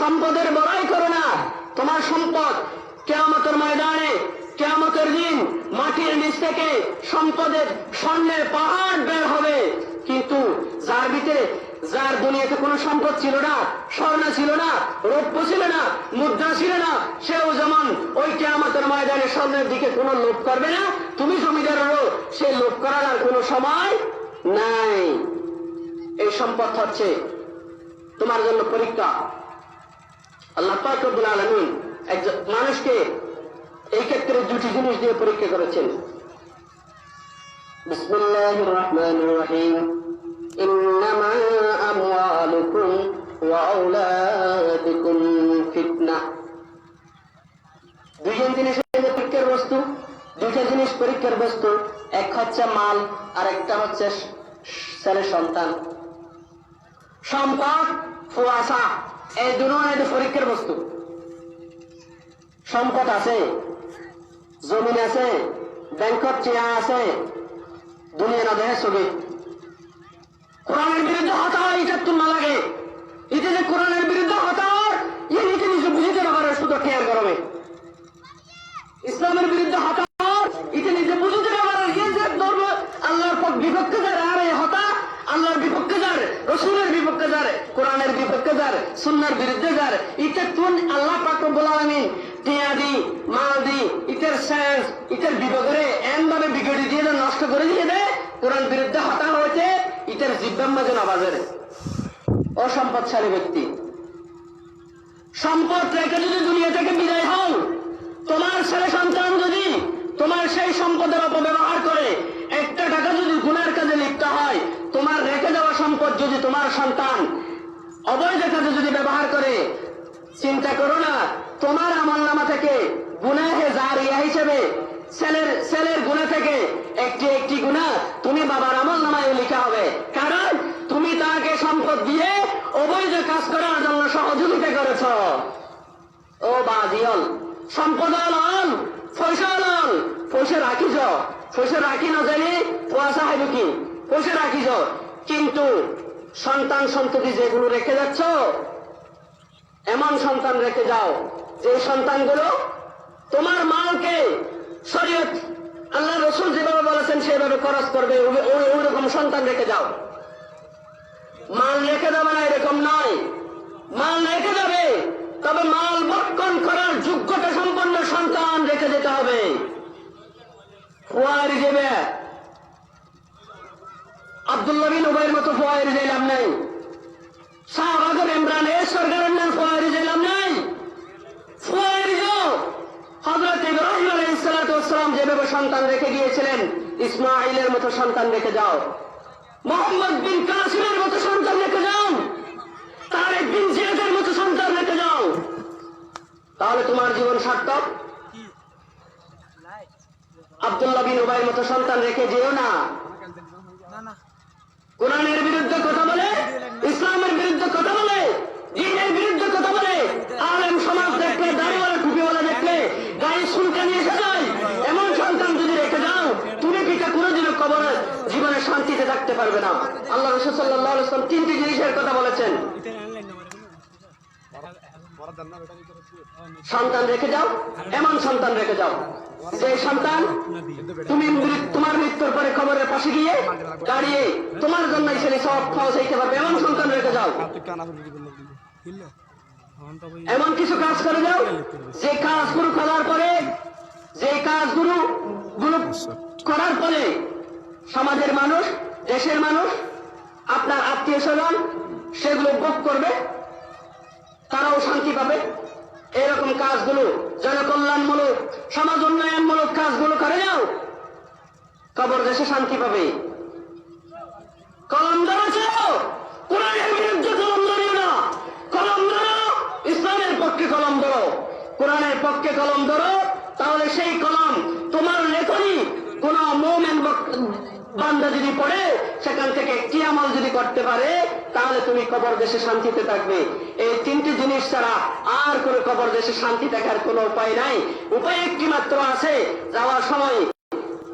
সম্পদের বড়াই করো না। তোমার সম্পদ কিয়ামতের ময়দানে, কিয়ামতের দিন মাটির নিচ থেকে সম্পদের স্বর্ণের পাহাড় বের হবে, কিন্তু যার ভিতরে, যার দুনিয়াতে কোনো সম্পদ ছিল না, স্বর্ণ ছিল না, রৌপ্য ছিল না, মুদ্রা ছিল না, সেও যেমন ওই কিয়ামতের ময়দানে স্বর্ণের দিকে কোনো লোভ করবে না। তুমি জমিদারেরও সে লোভ করার আর কোনো সময় নাই। এই সম্পদ হচ্ছে তোমার জন্য পরীক্ষা। আল্লাহ পাক রব্বুল আলামিন একজন মানুষকে এই ক্ষেত্রে দুটি জিনিস দিয়ে পরীক্ষা করেছেন। বিসমিল্লাহির রহমানির রহিম। ইন্নামা আমওয়ালুকুম ওয়া আওলাদুকুম ফিতনাহ। দুইজন জিনিস পরীক্ষার বস্তু, দুইটা জিনিস পরীক্ষার বস্তু। এক হচ্ছে মাল আর একটা হচ্ছে ছেলে সন্তান। সম্পদ, ফুয়াশা, এই দুটো পরীক্ষার বস্তু। সম্পদ আছে, জমিন আছে, ব্যাংকত চেয়া আছে, দুনিয়া না দেহে ছবি। কোরআনের বিরুদ্ধে হতার এটা তুলনা লাগে, এটা যে কোরআনের বিরুদ্ধে হতার ইয়ে নিজে নিজে বুঝিতে না পারে শুধু টেয়ার গরমে। ইসলামের বিরুদ্ধে হতার এটা নিজে বুঝিতে না পারে ইয়ে যে ধর্ম আল্লাহর বিপক্ষে যার, আর এই হতা আল্লাহর বিপক্ষে যার, রসুলের বিপক্ষে যার, কোরআনের বিপক্ষে যার, সুন্নাহর বিরুদ্ধে যার, এটা তুন আল্লাহ পাক রব্বুল আলামিন টিয়া দি, মাল দি, ইটার সেন্স, ইটার বিপক্ষে এমন ভাবে বিগড়ি দিয়ে নষ্ট করে দিয়ে দেয়। কোরআন বিরুদ্ধে হতা হয়েছে ইটার জিব্বাম মাঝে নাবাজের অসম্পদশালী ব্যক্তি। সম্পদ রেখে যদি দুনিয়া থেকে বিদায় হও, তোমার ছেলে সন্তান যদি তোমার সেই সম্পদের অপব্যবহার করে, একটা টাকা যদি গুনার কাজে লিপ্ত হয়, তোমার রেখে যাওয়া সম্পদ যদি তোমার সন্তান অবৈধ কাজে যদি ব্যবহার করে, চিন্তা করো না তোমার আমলনামা থেকে গুনাহে জারিয়া হিসেবে ছেলের গুনাহ থেকে একটি একটি গুনাহ তুমি বাবার আমলনামায় লেখা হবে। কারণ তুমি তাকে সম্পদ দিয়ে অবৈধ কাজ করার জন্য সহযোগিতা করেছ। ও বাজিয়ল, সম্পদ হল পয়সা হল, পয়সা রাখিছ, পয়সা রাখি না জানি পয়সা হইব কি, পয়সা রাখিছ, কিন্তু সন্তান সন্ততি যেগুলো রেখে যাচ্ছ, এমন সন্তান রেখে যাও যে সন্তানগুলো তোমার মালকে শরীয়ত আল্লাহ রসুল যেভাবে বলেছেন সেভাবে খরচ করবে, ওই রকম সন্তান রেখে যাও। মাল রেখে যাবে না এরকম নয়, মাল রেখে যাবে, তবে মাল ভক্ষণ করার যোগ্যতা সম্পন্ন সন্তান রেখে যেতে হবে। ফুয়ারি দেবে আব্দুল্লাহ বিন উবাইয়ের মতো ফুয়ারি দিলাম নাই, শাহবাগের ইমরানের সরকারের নাম ফুয়ারি দিলাম নাই। ফুয়ারি হযরত ইব্রাহিম আলাইহিস সালাতু ওয়াস সালাম যেভাবে সন্তান রেখে গিয়েছিলেন, ইসমাঈলের মতো সন্তান রেখে যাও, মোহাম্মদ বিন কাসিমের মতো সন্তান রেখে যাও, তারেক বিন জিয়াদের মতো সন্তান রেখে যাও, তাহলে তোমার জীবন সার্থক। আব্দুল্লাহ বিন উবাইয়ের মতো সন্তান রেখে যেও না। কোরআনের বিরুদ্ধে কথা বলে, ইসলামের বিরুদ্ধে কথা বলে, দ্বীনের বিরুদ্ধে কথা বলে, আলেম সমাজ দেখলে, দাড়িওয়ালা টুপিওয়ালা দেখলে গায়ে চুলকানি এসে যায়, এমন সন্তান যদি রেখে যাও, তুমি পিতা কোনোদিনও কবরে জীবনে শান্তিতে থাকতে পারবে না। আল্লাহ রাসূল সাল্লাল্লাহু আলাইহি ওয়াসাল্লাম তিনটি জিনিসের কথা বলেছেন। সন্তান রেখে যাও, এমন সন্তান রেখে যাও যে সন্তান তুমি তোমার মৃত্যুর পরে খবরের পাশে গিয়ে দাঁড়িয়ে তোমার জন্য ছেলে সব খাওয়া চাইতে পারবে, এমন সন্তান রেখে যাও। এমন কিছু কাজ করে যাও যে কাজগুলো করার পরে, যে কাজগুলো করার পরে সমাজের মানুষ, দেশের মানুষ, আপনার আত্মীয় স্বজন, সেগুলো ভোগ করবে, তারাও শান্তি পাবে। এরকম কাজগুলো জনকল্যাণমূলক, সমাজ উন্নয়নমূলক কাজগুলো করে যাও, কবর দেশে শান্তি পাবে। কলম ধরো, কোরআনের বিরুদ্ধে কলম ধরিও না, কলম ধরো ইসলামের পক্ষে কলম ধরো, কোরআনের পক্ষে কলম ধরো। তাহলে সেই কলম তোমার লেখনী কোন মুমিন বান্দা যদি পড়ে, সেখান থেকে একটি আমল যদি করতে পারে, তাহলে তুমি কবর দেশে শান্তিতে থাকবে। এই তিনটি জিনিস ছাড়া আর কোন কবর দেশে শান্তি থাকার কোনো উপায় নাই। উপায় একটি মাত্র আছে, যাওয়ার সময়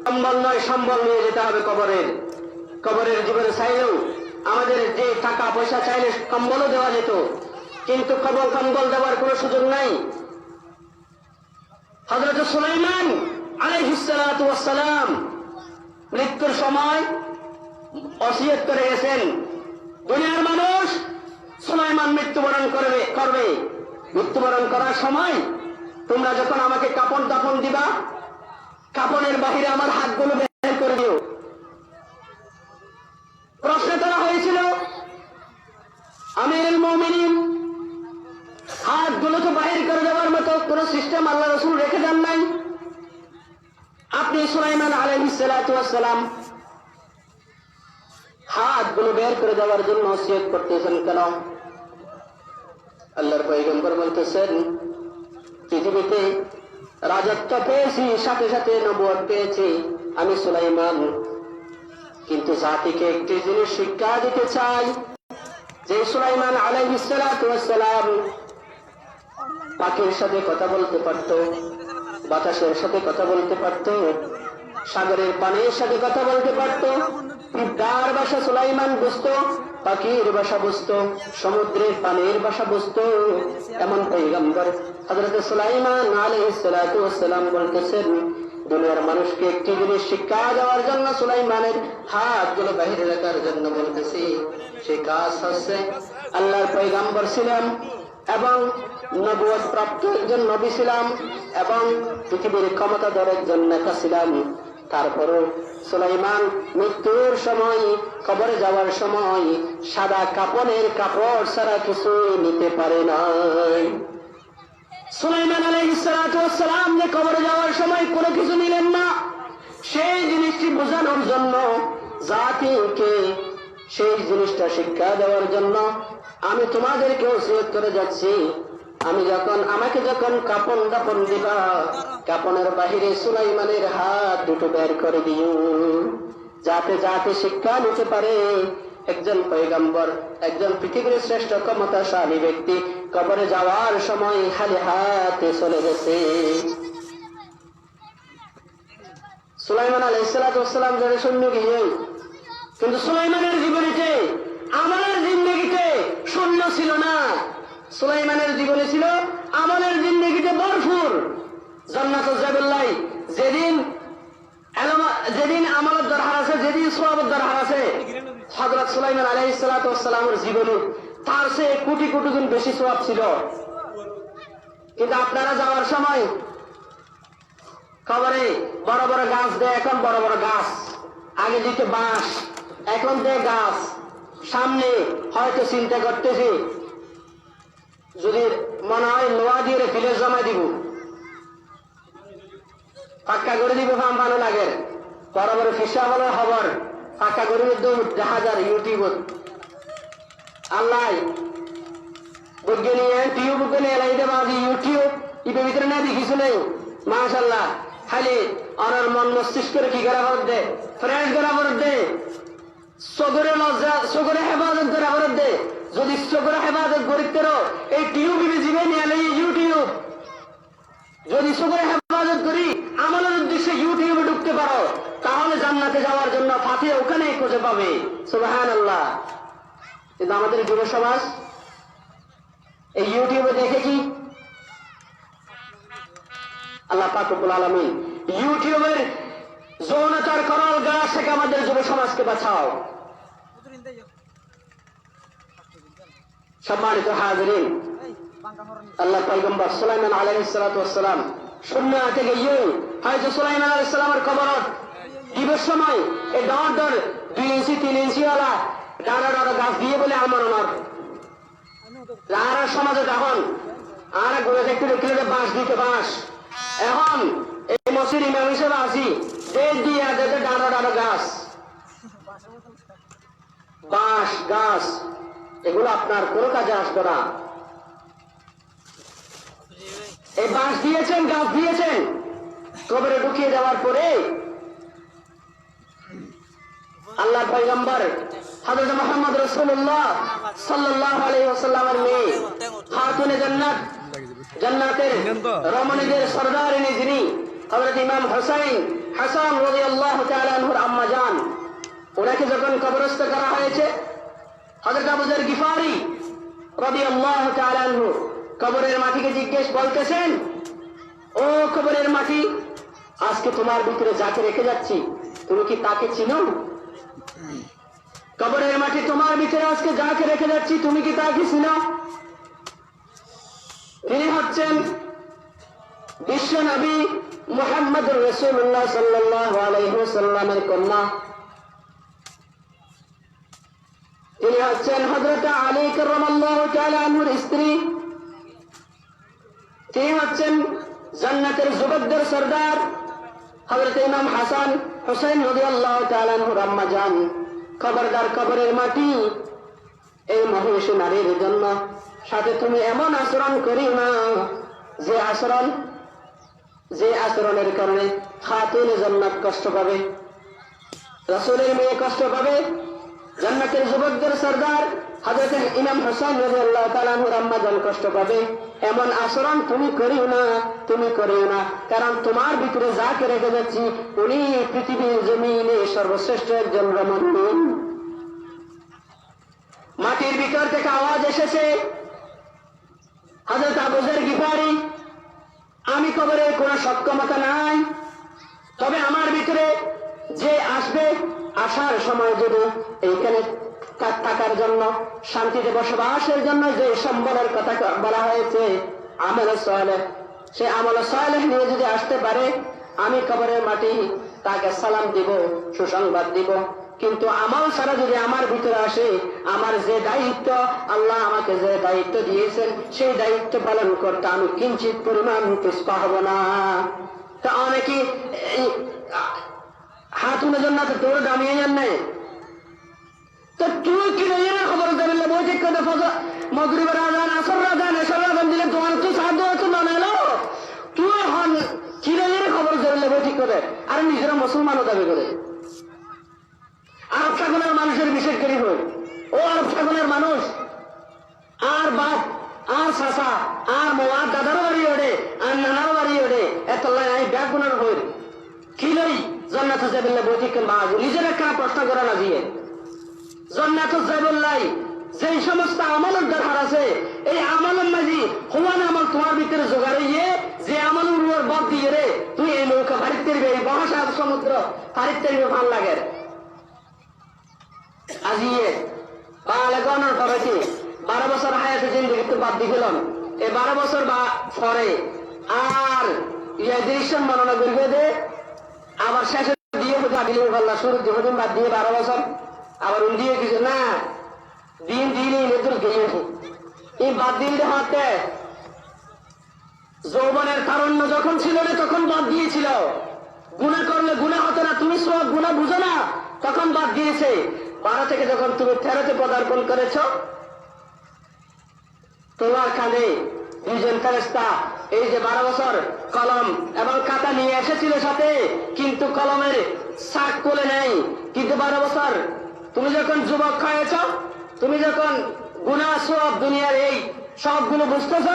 সম্বল নয় সম্বল নিয়ে যেতে হবে কবরের। কবরের জীবনে চাইলেও আমাদের যে টাকা পয়সা চাইলে কম্বলও দেওয়া যেত, কিন্তু কম্বল দেওয়ার কোনো সুযোগ নাই। হযরত সুলাইমান আলাইহিস সালাতু ওয়াস সালাম মৃত্যুর সময় ওসিয়ত করে গেছেন, দুনিয়ার মানুষ সুলাইমান মৃত্যুবরণ করবে। মৃত্যুবরণ করার সময় তোমরা যখন আমাকে কাপড় দাফন দিবা, কাপড়ের বাহিরে আমার হাতগুলো বের করে দিও। প্রশ্ন করা হয়েছিল, আমিরুল মুমিনিন, হাতগুলো তো বাহির করে দেওয়ার মতো কোন সিস্টেম আল্লাহ রাসূল রেখে দেন নাই, আপনি সুলাইমান আলাইহিস সালাতু ওয়াস সালাম হাতগুলো বের করে দেওয়ার জন্য ওসিয়ত করতেছেন কেন? আল্লাহর পয়গম্বর বলতেছেন, পৃথিবীতে রাজত্ব পেয়েছি, সাথে সাথে নবুয়ত পেয়েছি আমি সুলাইমান, কিন্তু জাতিকে একটি জিনিস শিক্ষা দিতে চাই, যে সুলাইমান আলাইহিস সালাতু ওয়াস সালাম পাখির সাথে কথা বলতে পারত, বাতাসের সাথে কথা বলতে পারত, সাগরের পানির সাথে কথা বলতে পারত। পিঁপড়ার ভাষা সুলাইমান বুঝতো, পাখির ভাষা বুঝতো, সমুদ্রের পানির ভাষা বুঝতো। এমন পয়গম্বর হযরত সুলাইমান আলাইহিস সালাতু ওয়াস সালাম বলতেছেন, দুনিয়ার মানুষকে একটি জিনিস শিক্ষা দেওয়ার জন্য সুলাইমানের হাতগুলো বাহিরে রাখার জন্য বলতেছি। সেই কাজ হচ্ছে, আল্লাহর পয়গম্বর ছিলাম এবং নবুয়ত প্রাপ্ত একজন নবী ছিলাম এবং পৃথিবীর ক্ষমতাধর একজন নেতা ছিলাম, তারপরও সুলাইমান মৃত্যুর সময়, কবরে যাওয়ার সময় সাদা কাপড়ের কাপড় ছাড়া কিছু নিতে পারে নাই। সুলাইমান আলাইহিস সালাতু ওয়াস সালাম যে কবরে যাওয়ার সময় কোনো কিছু নিলেন না, সেই জিনিসটি বোঝানোর জন্য, জাতিকে সেই জিনিসটা শিক্ষা দেওয়ার জন্য আমি তোমাদেরকে ওসিয়ত করে যাচ্ছি, আমাকে যখন কাপন দাপন দিবা, কাপনের বাহিরে সুলাইমানের হাত দুটো বের করে দিও, যাতে যাতে শিক্ষা নিতে পারে একজন পয়গম্বর, একজন পৃথিবীর শ্রেষ্ঠ ক্ষমতাশালী ব্যক্তি কবরে যাওয়ার সময় খালি হাতে চলে গেছে। সুলাইমান আলাইহিস সালাতু ওয়াস সালাম যারা শূন্য গিয়ে, কিন্তু সুলাইমানের জীবনীতে, আমাদের জিন্দেগিতে শূন্য ছিল না। সুলাইমানের জীবনে ছিল আমাদের জিন্দেগিতে ভরপুর। জান্নাতুল জাবিল্লাহ, যেদিন আমালত দরকার আছে, যেদিন সওয়াবের দরকার আছে, হযরত সুলাইমান আলাইহিস সালাতু ওয়াস সালামের জীবনে তার চেয়ে কোটি কোটি গুণ বেশি সওয়াব ছিল। কিন্তু আপনারা যাওয়ার সময় কবরে বড় বড় গাছ দেয়, এখন বড় বড় গাছ, আগে দিতে বাঁশ, এখন দেয় গাছ। সামনে হয়তো চিন্তা করতেছি, যদি মনে হয় লোহা দিয়ে ফিলে জমা দিব, পাক্কা করে দিব, ভালো লাগে। বড় বড় ফিসা বলার খবর পাক্কা করে দেখা যায় ইউটিউবত। আল্লাহ বৈজ্ঞানিক টিউব বৈজ্ঞানিক এলাইতে বাজি ইউটিউব ইবের ভিতরে না দেখিস নেই, মাশাআল্লাহ। খালি অনার মন মস্তিষ্কের কি করা দে, ফ্রেশ করা দে, চোখরে লজ্জা, চোখরে হেফাজত করা দে। যদি চোখরে হেফাজত গরিবদেরও এই টিউব জীবে নিয়ে ইউটিউব, যদি চোখরে হেফাজত করি আমাদের উদ্দেশ্যে ইউটিউবে ঢুকতে পারো, তাহলে জান্নাতে যাওয়ার জন্য ফাঁকি ওখানেই খুঁজে পাবে। সুবহানাল্লাহ। কিন্তু আমাদের যুব সমাজ এই ইউটিউবে দেখে কি, আল্লাহ পাক রব্বুল আলামিন ইউটিউবের যৌনতার করল গাছ থেকে আমাদের যুব সমাজকে বাঁচাও। সম্মানিত হাজিরিন, আল্লাহ পয়গম্বর সুলাইমান আলাইহিস সালাতু ওয়াস সালাম শূন্য থেকে হয়তো সুলাইমান আলাইহিস সালামের কবরত দিবের সময় এই ডর 2 ইঞ্চি 3 ইঞ্চি ওয়ালা ডাড়া গাছ দিয়ে বলে আমার আর সমাজে তখন আর ঘুরে দেখতে দেখলে বাঁশ দিতে বাঁশ এখন এই মসজিদ ইমাম হিসেবে আছি এই দিয়ে যাতে ডাঁড়ো ডাঁড়ো গাছ বাঁশ গাছ এগুলো আপনার কোনো কাজে আসবে না। এই বাঁশ দিয়েছেন গাছ দিয়েছেন কবরে ঢুকিয়ে দেওয়ার পরে আল্লাহ পয়গম্বর হযরত মুহাম্মদ রাসূলুল্লাহ সাল্লাল্লাহু আলাইহি ওয়াসাল্লামের মেয়ে খাতুনে জান্নাত জান্নাতের রমণীদের সরদারিনী যিনি হযরত ইমাম হাসান রাদিয়াল্লাহু তাআলা আনহুর আম্মা জান ওনাকে যখন কবরস্থ করা হয়েছে হযরত আবু যর গিফারি রাদিয়াল্লাহু তাআলা আনহু কবরের মাটিকে জিজ্ঞেস বলতেছেন, ও কবরের মাটি, আজকে তোমার ভিতরে যাকে রেখে যাচ্ছি তুমি কি তাকে চিনো? কবরের মাটি, তোমার ভিতরে আজকে যাকে রেখে যাচ্ছি তুমি কি তাকে চিনো? তিনি হচ্ছেন বিশ্ব নবী মুহাম্মদুর রাসূলুল্লাহ সাল্লাল্লাহু আলাইহি ওয়াসাল্লামের কন্যা। তিনি হচ্ছেন হযরত আলী কাররামাল্লাহু তাআলা আনহুর স্ত্রী। তিনি হচ্ছেন জান্নাতের যুবকদের সরদার হযরত ইমাম হাসান হুসাইন রাদিয়াল্লাহু তাআলা আনহুর আম্মা জান। খবরদার কবরের মাটি, এই মহিষী নারীর জন্য সাথে তুমি এমন আচরণ করিও না যে আচরণের কারণে খাতুনে জান্নাত কষ্ট পাবে, রাসূলের মেয়ে কষ্ট পাবে, জান্নাতের যুবকদের সরদার হযরত ইমাম হুসাইন রাদিয়াল্লাহু তাআলা আনহুর আম্মা জান কষ্ট পাবে। এমন আচরণ তুমি করিও না, কারণ তোমার ভিতরে যাকে রেখে যাচ্ছি উনি পৃথিবীর জমিনে সর্বশ্রেষ্ঠ একজন রমণী। মাটির ভিতর থেকে আওয়াজ এসেছে, হযরত আবু যর গিফারি, আমি কবরের কোন সক্ষমতা নাই, তবে আমার ভিতরে যে আসবে আসার সময় যদি এইখানে থাকার জন্য শান্তিতে বসবাসের জন্য যে সম্বলের কথা বলা হয়েছে আমল সালেহ, সে আমল সালেহ নিয়ে যদি আসতে পারে আমি কবরের মাটি তাকে সালাম দিব, সুসংবাদ দিব। কিন্তু আমল ছাড়া যদি আমার ভিতরে আসে, আমার যে দায়িত্ব আল্লাহ আমাকে যে দায়িত্ব দিয়েছেন সেই দায়িত্ব পালন করতে আমি কিঞ্চিত পরিমাণ পিছপা হব না। তা অনেকে হাতুনে জান্নাতে তোর দামিয়ে যান নাই, তো তুই কি খবর দেবেন বই ঠিক করে মগরিবের আজান আসর আজান দিলে তোমার তো সাহায্য হচ্ছে না এলো, তুই হন চিরাইয়ের খবর দেবেন বই ঠিক করে। আর নিজেরা মুসলমানও দাবি করে আরব সাগরের মানুষের বিশেষ করে হই, ও আরব সাগরের মানুষ আর বাপ আর চাষা আর মার দাদারও বাড়ি ওঠে আর নানারও বাড়ি ওঠে এত ব্যাগ গুণার হই কি লই জান্নাত যাবেন বই ঠিক নিজের একটা প্রশ্ন করা না দিয়ে জান্নাত যাইবুল্লাহ যেই সমস্ত আমলের দরকার আছে এই আমলের মাঝি হুয়ান আমল তোমার ভিতরে জোগাড় হইয়ে যে আমল উড়ুয়ার বদ দিয়ে রে তুই এই নৌকা ফারিত করবি, এই মহাসাগর সমুদ্র ফারিত করবি ভাল লাগে আজিয়ে বালেগনের পরে 12 বছর হায়াতে জিন্দেগিতে বাদ দিয়ে গেলাম, এই 12 বছর বা পরে আর ডিরেকশন মনোনা করবে দে আবার শেষে দিয়ে দিলে পাল্লা শুরু যেদিন বাদ দিয়ে 12 বছর আবার দিয়ে কিছু না দিন নেতুর গিয়ে এই বাদ দিন হাতে যৌবনের তারুণ্য যখন ছিল না তখন বাদ দিয়েছিল, গুনাহ করলে গুনাহ হতো না, তুমি সব গুনাহ বুঝো না তখন বাদ দিয়েছে। 12 থেকে যখন তুমি 13তে পদার্পণ করেছ তোমার কাঁধে দুজন ফেরেশতা এই যে 12 বছর কলম এবং খাতা নিয়ে এসেছিল সাথে, কিন্তু কলমের শাক কোলে নেই। কিন্তু 12 বছর তুমি যখন যুবক হয়েছ, তুমি যখন গুনাহ সব দুনিয়ার এই সবগুলো বুঝতেছ,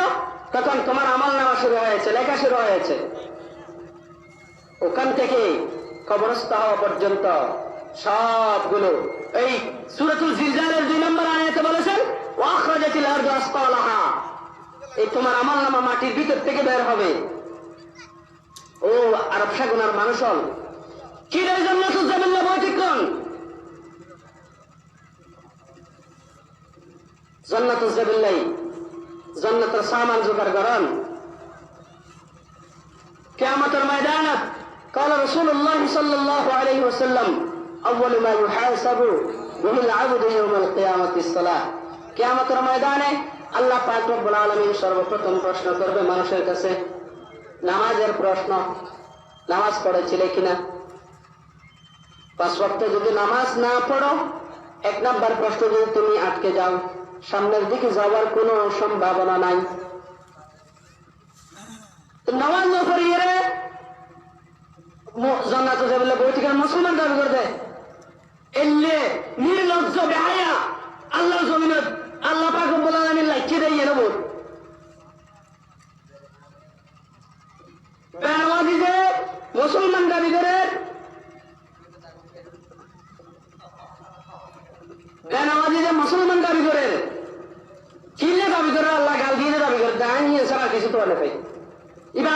তখন তোমার আমল নেওয়া শুরু হয়েছে, লেখা শুরু হয়েছে। ওখান থেকে কবরস্থ হওয়া পর্যন্ত সবগুলো এই সূরাতুল জিলজালের 2 নম্বর আয়াতে বলেছেন ওয়াখরাজাতিল আরদু আসকালাহা, এই তোমার আমলনামা মাটির ভিতর থেকে বের হবে। ও আরব সাগরের মানুষ হল কি রে জান্নাতুল জামিল্লা বৈঠিকন জান্নাতুল জামিল্লাই জান্নাতের সামান জোগাড় করেন কিয়ামতের ময়দানত। قال رسول الله صلى الله عليه وسلم أول ما يحاسب به العبد يوم القيامة الصلاة। কিয়ামতের ময়দানে আল্লাহ পাক রব্বুল আলামিন সর্বপ্রথম প্রশ্ন করবে মানুষের কাছে নামাজের প্রশ্ন, নামাজ পড়েছিলে কিনা। 5 ওয়াক্ত যদি নামাজ না পড়ো, 1 নাম্বার প্রশ্ন যদি তুমি আটকে যাও, সামনের দিকে যাওয়ার কোনো সম্ভাবনা নাই। নামাজ না পড়িয়ে রে জান্নাতে যাবে বলে বই থেকে মুসলমান দাবি করে দেয়। এলে নির্লজ্জ বেহায়া আল্লাহ জমিনত আল্লাহ পাক রব্বুল আলামিন লাইকে দিয়ে নেব। বেনামাজি যে মুসলমান দাবি করে, বেনামাজি যে মুসলমান দাবি করে, কিলে দাবি করে আল্লাহ গাল দিয়ে দাবি করে দাঁড়িয়ে ছাড়া কিছু তো অনেক। এবার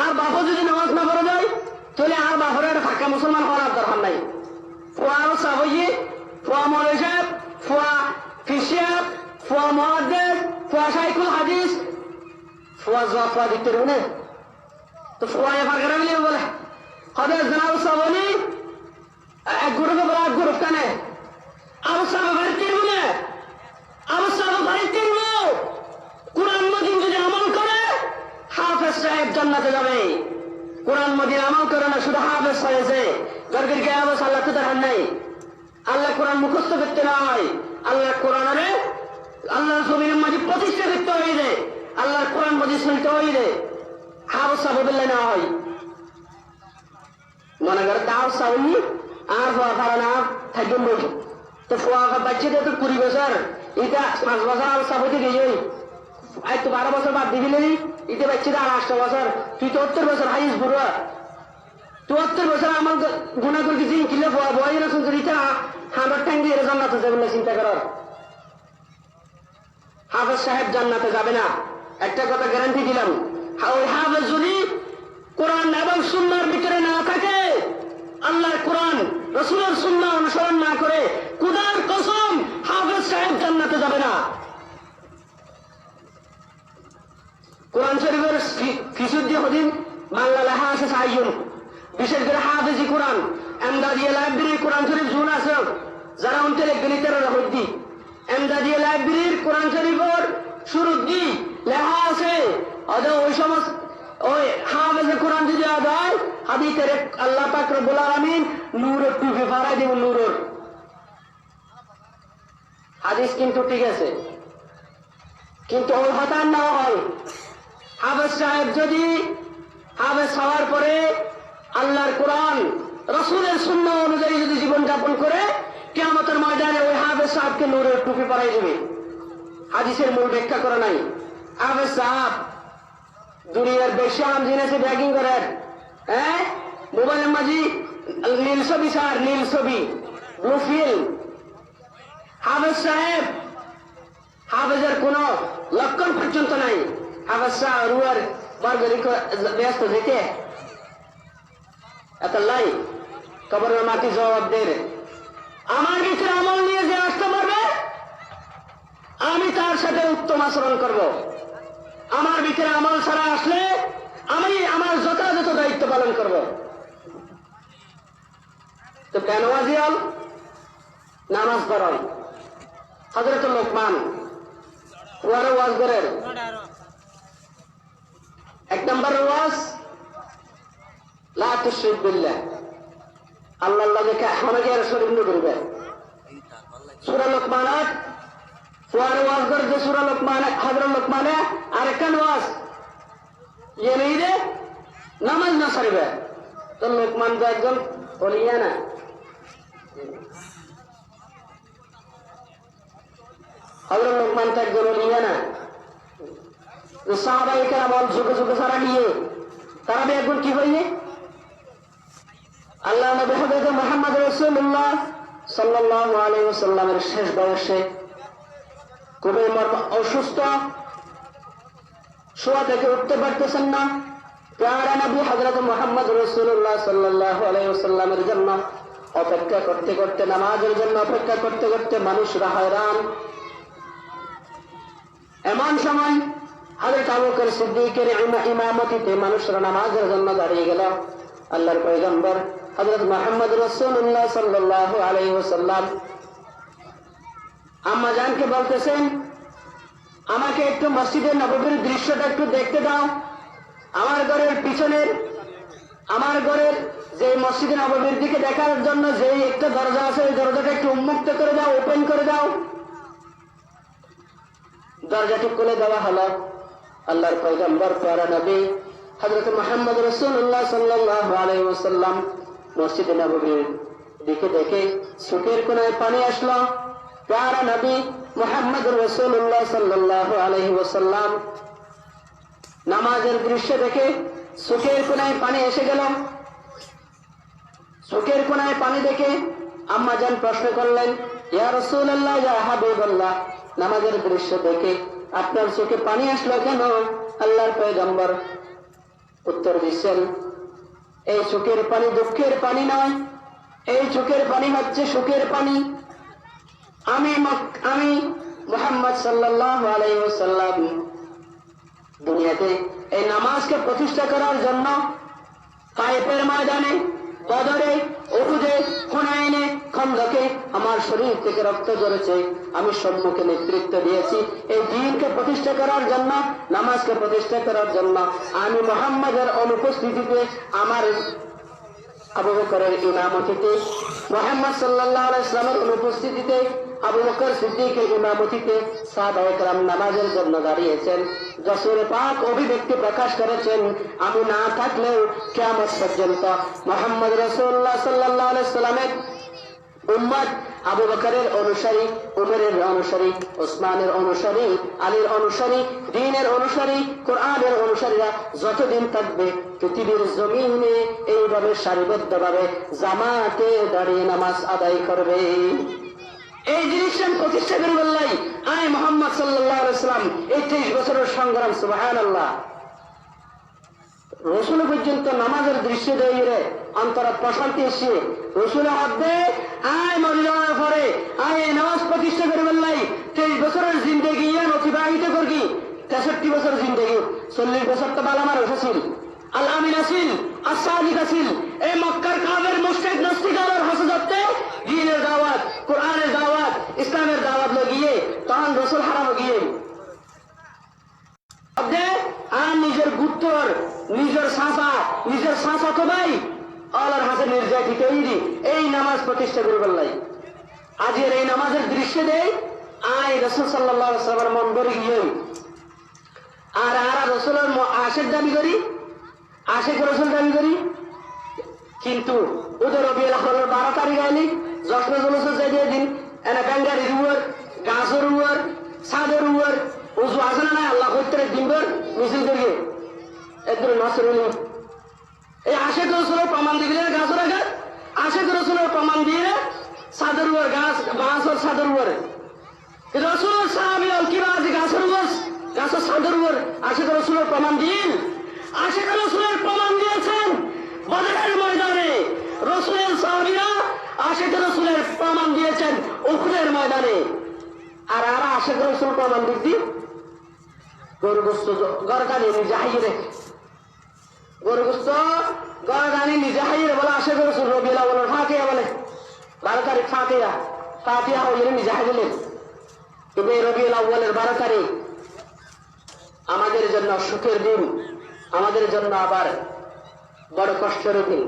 আর বাপ যদি নামাজ না পড়া যায় তাহলে আর বাপরে একটা ফাঁকা মুসলমান হওয়ার দরকার নাই। ফুয়া সাবই, ফুয়া মৌলভী সাহেব, ফুয়া ফিসিয়াব, ফুয়া মুহাদ্দিস, ফুয়া শাইখুল হাদিস, ফুয়া ফুয়া দিতে না তো ফুয়া এফার করে মিলিয়ে বলে হদের জানাব সাবনি এক গ্রুপে বলে এক গ্রুপ কানে আবু সাহেব বাড়ি তিনবো না, আবু সাহেব বাড়ি তিনবো। কোরআন মদিন যদি আমল করে হাফেজ সাহেব জান্নাতে যাবে। কোরআন মদিন আমল করে না, শুধু হাফেজ হয়েছে দরকার কে আবস আল্লাহ তো দেখার নাই। আল্লাহ কোরআন মুখস্থ করতে নয়, আল্লাহ কোরআনের আল্লাহ জমিনের মাঝে প্রতিষ্ঠা করতে হইলে আল্লাহর কোরআন মজিদ শুনতে হইলে হাফেজ সাহেব বললে না হয়। মনে করে দাও সাউনি আর ফুয়া ফারা না থাকবেন বই তো ফুয়া বাচ্চাদের তো 20 বছর, এটা 5 বছর আর সাবতে দিয়ে আজ তো 12 বছর বাদ দিবি নেই, ইতে বাচ্চাদের আর 8 বছর, তুই 74 বছর হাইস বুড়া 74 বছর আমার গুণা করে কিছু কিলে বয় রসুন করিতে হাঁড়ার ট্যাং দিয়ে জান্নাতে যাবে না চিন্তা করার। হাফেজ সাহেব জান্নাতে যাবে না, একটা কথা গ্যারান্টি দিলাম। ওই হাফেজ যদি কোরআন এবং সুন্নাহর ভিতরে না থাকে, আল্লাহর কোরআন রাসূলের সুন্নাহ অনুসরণ না করে, খোদার কসম হাফেজ সাহেব জান্নাতে যাবে না। কোরআন শরীফের ফিসুদ্দি হদিন বাংলা লেখা আছে সাইয়ুন, বিশেষ করে হাফেজি কোরআন এমদাদিয়া লাইব্রেরির কোরআন শরীফ জুন আছে, যারা অন্তরে গণিতের হদ্দি এমদাদিয়া লাইব্রেরির কোরআন শরীফের শুরুর দি লেখা আছে। ওই সমস্ত ওই হাফেজে কোরআন যদি আদায় হাদিসের আল্লাহ পাক রব্বুল আলামিন নূরের টুপি ফাড়াই দেব, নূরের হাদিস কিন্তু ঠিক আছে, কিন্তু ওই হতার না হয়। হাফেজ সাহেব যদি হাফেজ হওয়ার পরে আল্লাহর কোরআন রাসূলের সুন্নাহ অনুযায়ী যদি জীবন যাপন করে, কিয়ামতের ময়দানে ওই হাফেজ সাহেবকে নূরের টুপি পরাই দেবে। হাদিসের মূল ব্যাখ্যা করা নাই। হাফেজ সাহেব দুনিয়ার বেশি আম জিনিসে ব্যাগিং করেন, হ্যাঁ মোবাইলের মাঝি নীল ছবি স্যার, নীল ছবি ব্লু ফিল্ম। হাফেজ সাহেব হাফেজের কোন লক্ষণ পর্যন্ত নাই। হাফেজ সাহেব রুয়ার বারগরি ব্যস্ত যেতে এত লাই কবরের মাটি জবাব দেবে। আমার ভিতরে আমল নিয়ে যে আসতে পারবে আমি তার সাথে উত্তম আচরণ করব। আমার ভিতরে আমল ছাড়া আসলে আমি আমার যথাযথ দায়িত্ব পালন করব। তো বেনওয়াজিয়াল নামাজ পড়ান হযরত লোকমান ওয়ারে ওয়াজ করেন। 1 নম্বর ওয়াজ লা তুশরিক বিল্লাহ, আল্লাহর লগে অনেকে আর শরীক না করবে। সূরা লোকমানত ওয়ারে ওয়াজ করে যে সূরা লোকমানে হযরত লোকমানে আরেকটা ওয়াজ ইয়ে নেই রে নামাজ না ছাড়বে। তো লোকমান তো একজন বলিয়া না, হযরত লোকমান তো একজন বলিয়া না। সাহাবায়ে কেরাম যুগে যুগে সারা নিয়ে তারা এখন কি হইয়ে আল্লাহ নবী হযরত মুহাম্মদ রাসূলুল্লাহ সাল্লাল্লাহু আলাইহি ওয়াসাল্লামের শেষ বয়সে খুবই অসুস্থ, শোয়া থেকে উঠতে পারতেছেন না। প্যারা নবী হযরত মুহাম্মদ রাসূলুল্লাহ সাল্লাল্লাহু আলাইহি ওয়াসাল্লামের জন্য অপেক্ষা করতে করতে, নামাজের জন্য অপেক্ষা করতে করতে মানুষরা হয়রান। এমন সময় হযরত আবু বকর সিদ্দিকের ইমামতিতে মানুষরা নামাজের জন্য দাঁড়িয়ে গেল। আল্লাহর পয়গম্বর হযরত মুহাম্মদ রাসূলুল্লাহ সাল্লাল্লাহু আলাইহি ওয়াসাল্লাম আম্মা জানকে বলতেছেন, আমাকে একটু মসজিদের নববীর দৃশ্যটা একটু দেখতে দাও। আমার ঘরের পিছনের, আমার ঘরের যে মসজিদে নববীর দিকে দেখার জন্য যে একটা দরজা আছে, ওই দরজাটা একটু উন্মুক্ত করে দাও, ওপেন করে দাও। দরজাটি খুলে দেওয়া হলো। আল্লাহর পয়গম্বর প্যারা নবী হযরত মুহাম্মদ রাসূলুল্লাহ সাল্লাল্লাহু আলাইহি ওয়াসাল্লাম মসজিদে নববীর দিকে দেখে চোখের কোণায় পানি আসলো। প্যারা নবী মুহাম্মদ রাসূলুল্লাহ সাল্লাল্লাহু আলাইহি ওয়াসাল্লাম নামাজের দৃশ্য দেখে চোখের কোণায় পানি এসে গেল। চোখের কোণায় পানি দেখে আম্মা জান প্রশ্ন করলেন, ইয়া রাসূলুল্লাহ, ইয়া হাবিবাল্লাহ, নামাজের দৃশ্য দেখে আপনার চোখে পানি আসলো কেন? আল্লাহর পয়গম্বর উত্তর দিচ্ছেন, এই চোখের পানি দুঃখের পানি নয়, এই চোখের পানি হচ্ছে সুখের পানি। আমি মুহাম্মদ সাল্লাল্লাহু আলাইহি ওয়াসাল্লাম দুনিয়াতে এই নামাজকে প্রতিষ্ঠা করার জন্য তায়েফের ময়দানে, বদরে, উহুদে, হুনাইনে, খন্দকে আমার শরীর থেকে রক্ত ঝরেছে। আমি সম্মুখে নেতৃত্ব দিয়েছি এই দ্বীনকে প্রতিষ্ঠা করার জন্য, নামাজকে প্রতিষ্ঠা করার জন্য। আমি মুহাম্মদের অনুপস্থিতিতে, আমার আবু বকরের ইমামতিতে, মুহাম্মদ সাল্লাল্লাহু আলাইহি ওয়াসাল্লামের অনুপস্থিতিতে আবু বকর সিদ্দিকের ইমামতিতে সাহাবায়ে কেরাম নামাজের জন্য দাঁড়িয়েছেন। রাসূল পাক অভিব্যক্তি প্রকাশ করেছেন, আমি না থাকলেও কিয়ামত পর্যন্ত মুহাম্মদ রাসূলুল্লাহ সাল্লাল্লাহু আলাইহি ওয়াসাল্লামের উম্মত আবু বকরের অনুসারী, উমরের অনুসারী, ওসমানের অনুসারী, আলীর অনুসারী, দ্বীনের অনুসারী, কোরআনের অনুসারীরা যতদিন থাকবে পৃথিবীর জমিনে এইভাবে সারিবদ্ধভাবে জামাতে দাঁড়িয়ে নামাজ আদায় করবে। এই জিনিসটা প্রতিষ্ঠা করে বললাই আয় মুহাম্মদ সাল্লাল্লাহু আলাইহি ওয়াসাল্লাম এই 23 বছরের সংগ্রাম। সুবহানাল্লাহ। রসুল পর্যন্ত নামাজের দৃশ্য দিয়ে অন্তর প্রশান্তি এসে রসুলের মধ্যে আয় মরে যাওয়ার পরে আয় নামাজ প্রতিষ্ঠা করে বললাই 23 বছরের জিন্দেগি অতিবাহিত করবি। 63 বছর জিন্দেগি, 40 বছর তো বালামার হাসিল, আল আমিন আসিল, আসাদিক আসিল। এই মক্কার কাফের মুশরিক নাস্তিকদের হাসদতে দ্বীনের দাওয়াত, কোরআনের দাওয়াত, ইসলামের দাওয়াত লাগিয়ে তখন রসুল হারাম গিয়ে আর নিজের গুত্তর, নিজের সাঁচা তো ভাই আল্লাহর হাতে নির্যাতি তৈরি এই নামাজ প্রতিষ্ঠা করে বললাই। আজকের এই নামাজের দৃশ্য দেয় আয় রাসূল সাল্লাল্লাহু আলাইহি ওয়াসাল্লামের মন ভরে গিয়ে আর রসুলের আশেক দাবি করি, আশেক রসুল দাবি করি। কিন্তু ওদের রবিউল আউয়ালের 12 তারিখ আইলি জশ্ন জুলুসের জায়গায় দিন এনে ব্যাঙ্গারির উপর, গাছের উপর, ছাদের উপর উজু আসে না আল্লাহ করতে দিনভর মিছিল করিয়ে একদম নাসরুল এই আশেক রসুলের প্রমাণ দিলে গাছের আঘাত, আশেক রসুলের প্রমাণ দিয়ে ছাদের উপর গাছ, বাঁশের ছাদের উপর রসুলের সাহাবী কিবা আছে গাছের উপর, গাছের ছাদের উপর আশেক রসুলের প্রমাণ দিন। আশেক রসুলের প্রমাণ দিয়েছেন বদরের ময়দানে, রসুলের সাহাবীরা আশেক রসুলের প্রমাণ দিয়েছেন উহুদের ময়দানে। আর আশেক রসুল প্রমাণ দিচ্ছি গরুগ্রস্ত গরদানি নিজে হাইরে, গরুগ্রস্ত গরদানি নিজে হাইরে বলে আশেক রসুল রবিউল আউয়ালের ফাঁকিয়া বলে 12 তারিখ ফাঁকিয়া হইলে নিজে হাইলেন। কিন্তু এই রবিউল আউয়ালের 12 তারিখ আমাদের জন্য সুখের দিন, আমাদের জন্য আবার বড় কষ্টের দিন।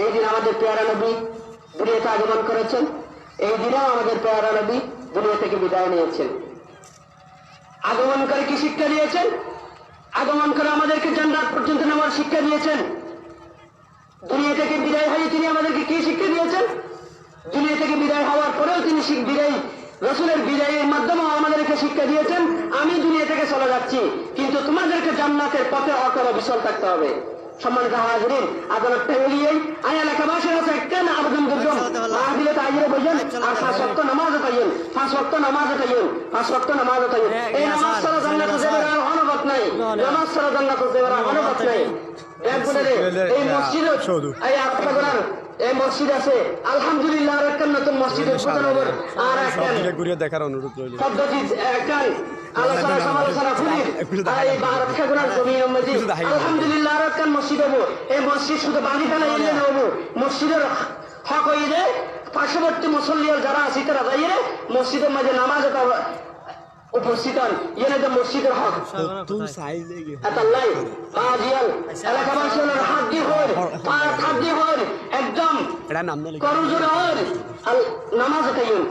এই দিন আমাদের পেয়ারা নবী দুনিয়াতে আগমন করেছেন, এই দিনেও আমাদের পেয়ারা নবী দুনিয়া থেকে বিদায় নিয়েছেন। আগমন করে কি শিক্ষা দিয়েছেন? আগমন করে আমাদেরকে জান্নাত পর্যন্ত নেওয়ার শিক্ষা দিয়েছেন। দুনিয়া থেকে বিদায় হয়ে তিনি আমাদেরকে কি শিক্ষা দিয়েছেন? দুনিয়া থেকে বিদায় হওয়ার পরেও তিনি বিদায়, রসুলের বিদায়ের মাধ্যমেও আমাদেরকে শিক্ষা দিয়েছেন, আমি দুনিয়া থেকে চলে যাচ্ছি কিন্তু তোমাদেরকে জান্নাতের পথে অটল বিচল থাকতে হবে। সম্মানিত হাজিরিন, আদালত পেরিয়ে আয় এলাকাবাসীর কাছে কেন আবেদন করলাম মাহফিলে তাইরে বললেন আর 5 ওয়াক্ত নামাজ তাইয়েন, 5 ওয়াক্ত নামাজ তাইয়েন, 5 ওয়াক্ত নামাজ তাইয়েন। এই নামাজ ছাড়া জান্নাতে যাওয়ার অনুমত নাই, নামাজ ছাড়া জান্নাতে যাওয়ার অনুমত নাই। এই মসজিদ, এই আপনাদের এই মসজিদ আছে আলহামদুলিল্লাহ, আর একটা নতুন মসজিদের প্রধানগর আর একটা ঘুরিয়ে দেখার অনুরোধ রইল। পদ্ধতি একটা আলোচনা সমালোচনা করি এই ভারত খাগুনার জমির মসজিদ আলহামদুলিল্লাহ আর একটা মসজিদ হবো। এই মসজিদ শুধু বাড়ি ফেলা এলে হবো, মসজিদের হক হয়ে যায় পার্শ্ববর্তী মুসল্লি যারা আছে তারা যাইয়ে মসজিদের মাঝে নামাজ উপস্থিত হন ইয়েনে যে মসজিদের হক এতাল্লাই আজিয়াল এলাকাবাসী হলেন হাত দিয়ে হন হাত দিয়ে হন একদম করজোরে হন নামাজ তাইয়ুন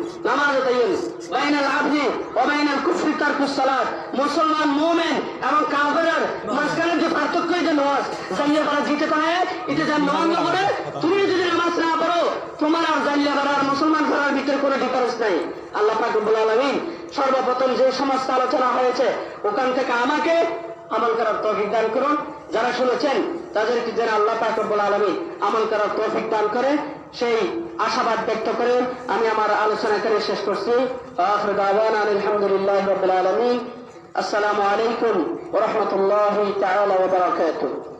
বাইনাল আবদি ওয়া বাইনাল কুফরি তারকুস সালাত মুসলমান মুমিন এবং কাফেরের মাঝখানে যে পার্থক্য যে নামাজ জানিয়ে পড়া জিতে পারে এটা যে নামাজ না পড়ে তুমি যদি নামাজ না পড়ো তোমার আর জানিয়ে পড়া আর মুসলমান পড়ার ভিতরে কোনো ডিফারেন্স নাই আল্লাহ পাক রব্বুল আলামিন সর্বপ্রথম যে সমস্ত আলোচনা হয়েছে ওখান থেকে আমাকে আমল করার তৌফিক দান করুন যারা শুনেছেন তাদেরকে যেন আল্লাহ পাক রব্বুল আলামিন আমল করার তৌফিক দান করে সেই আশাবাদ ব্যক্ত করে আমি আমার আলোচনা করে শেষ করছি আখির দাওয়ানা আলহামদুলিল্লাহি রাব্বিল আলামিন আসসালামু আলাইকুম ওয়া রাহমাতুল্লাহি তাআলা ওয়া বারাকাতুহু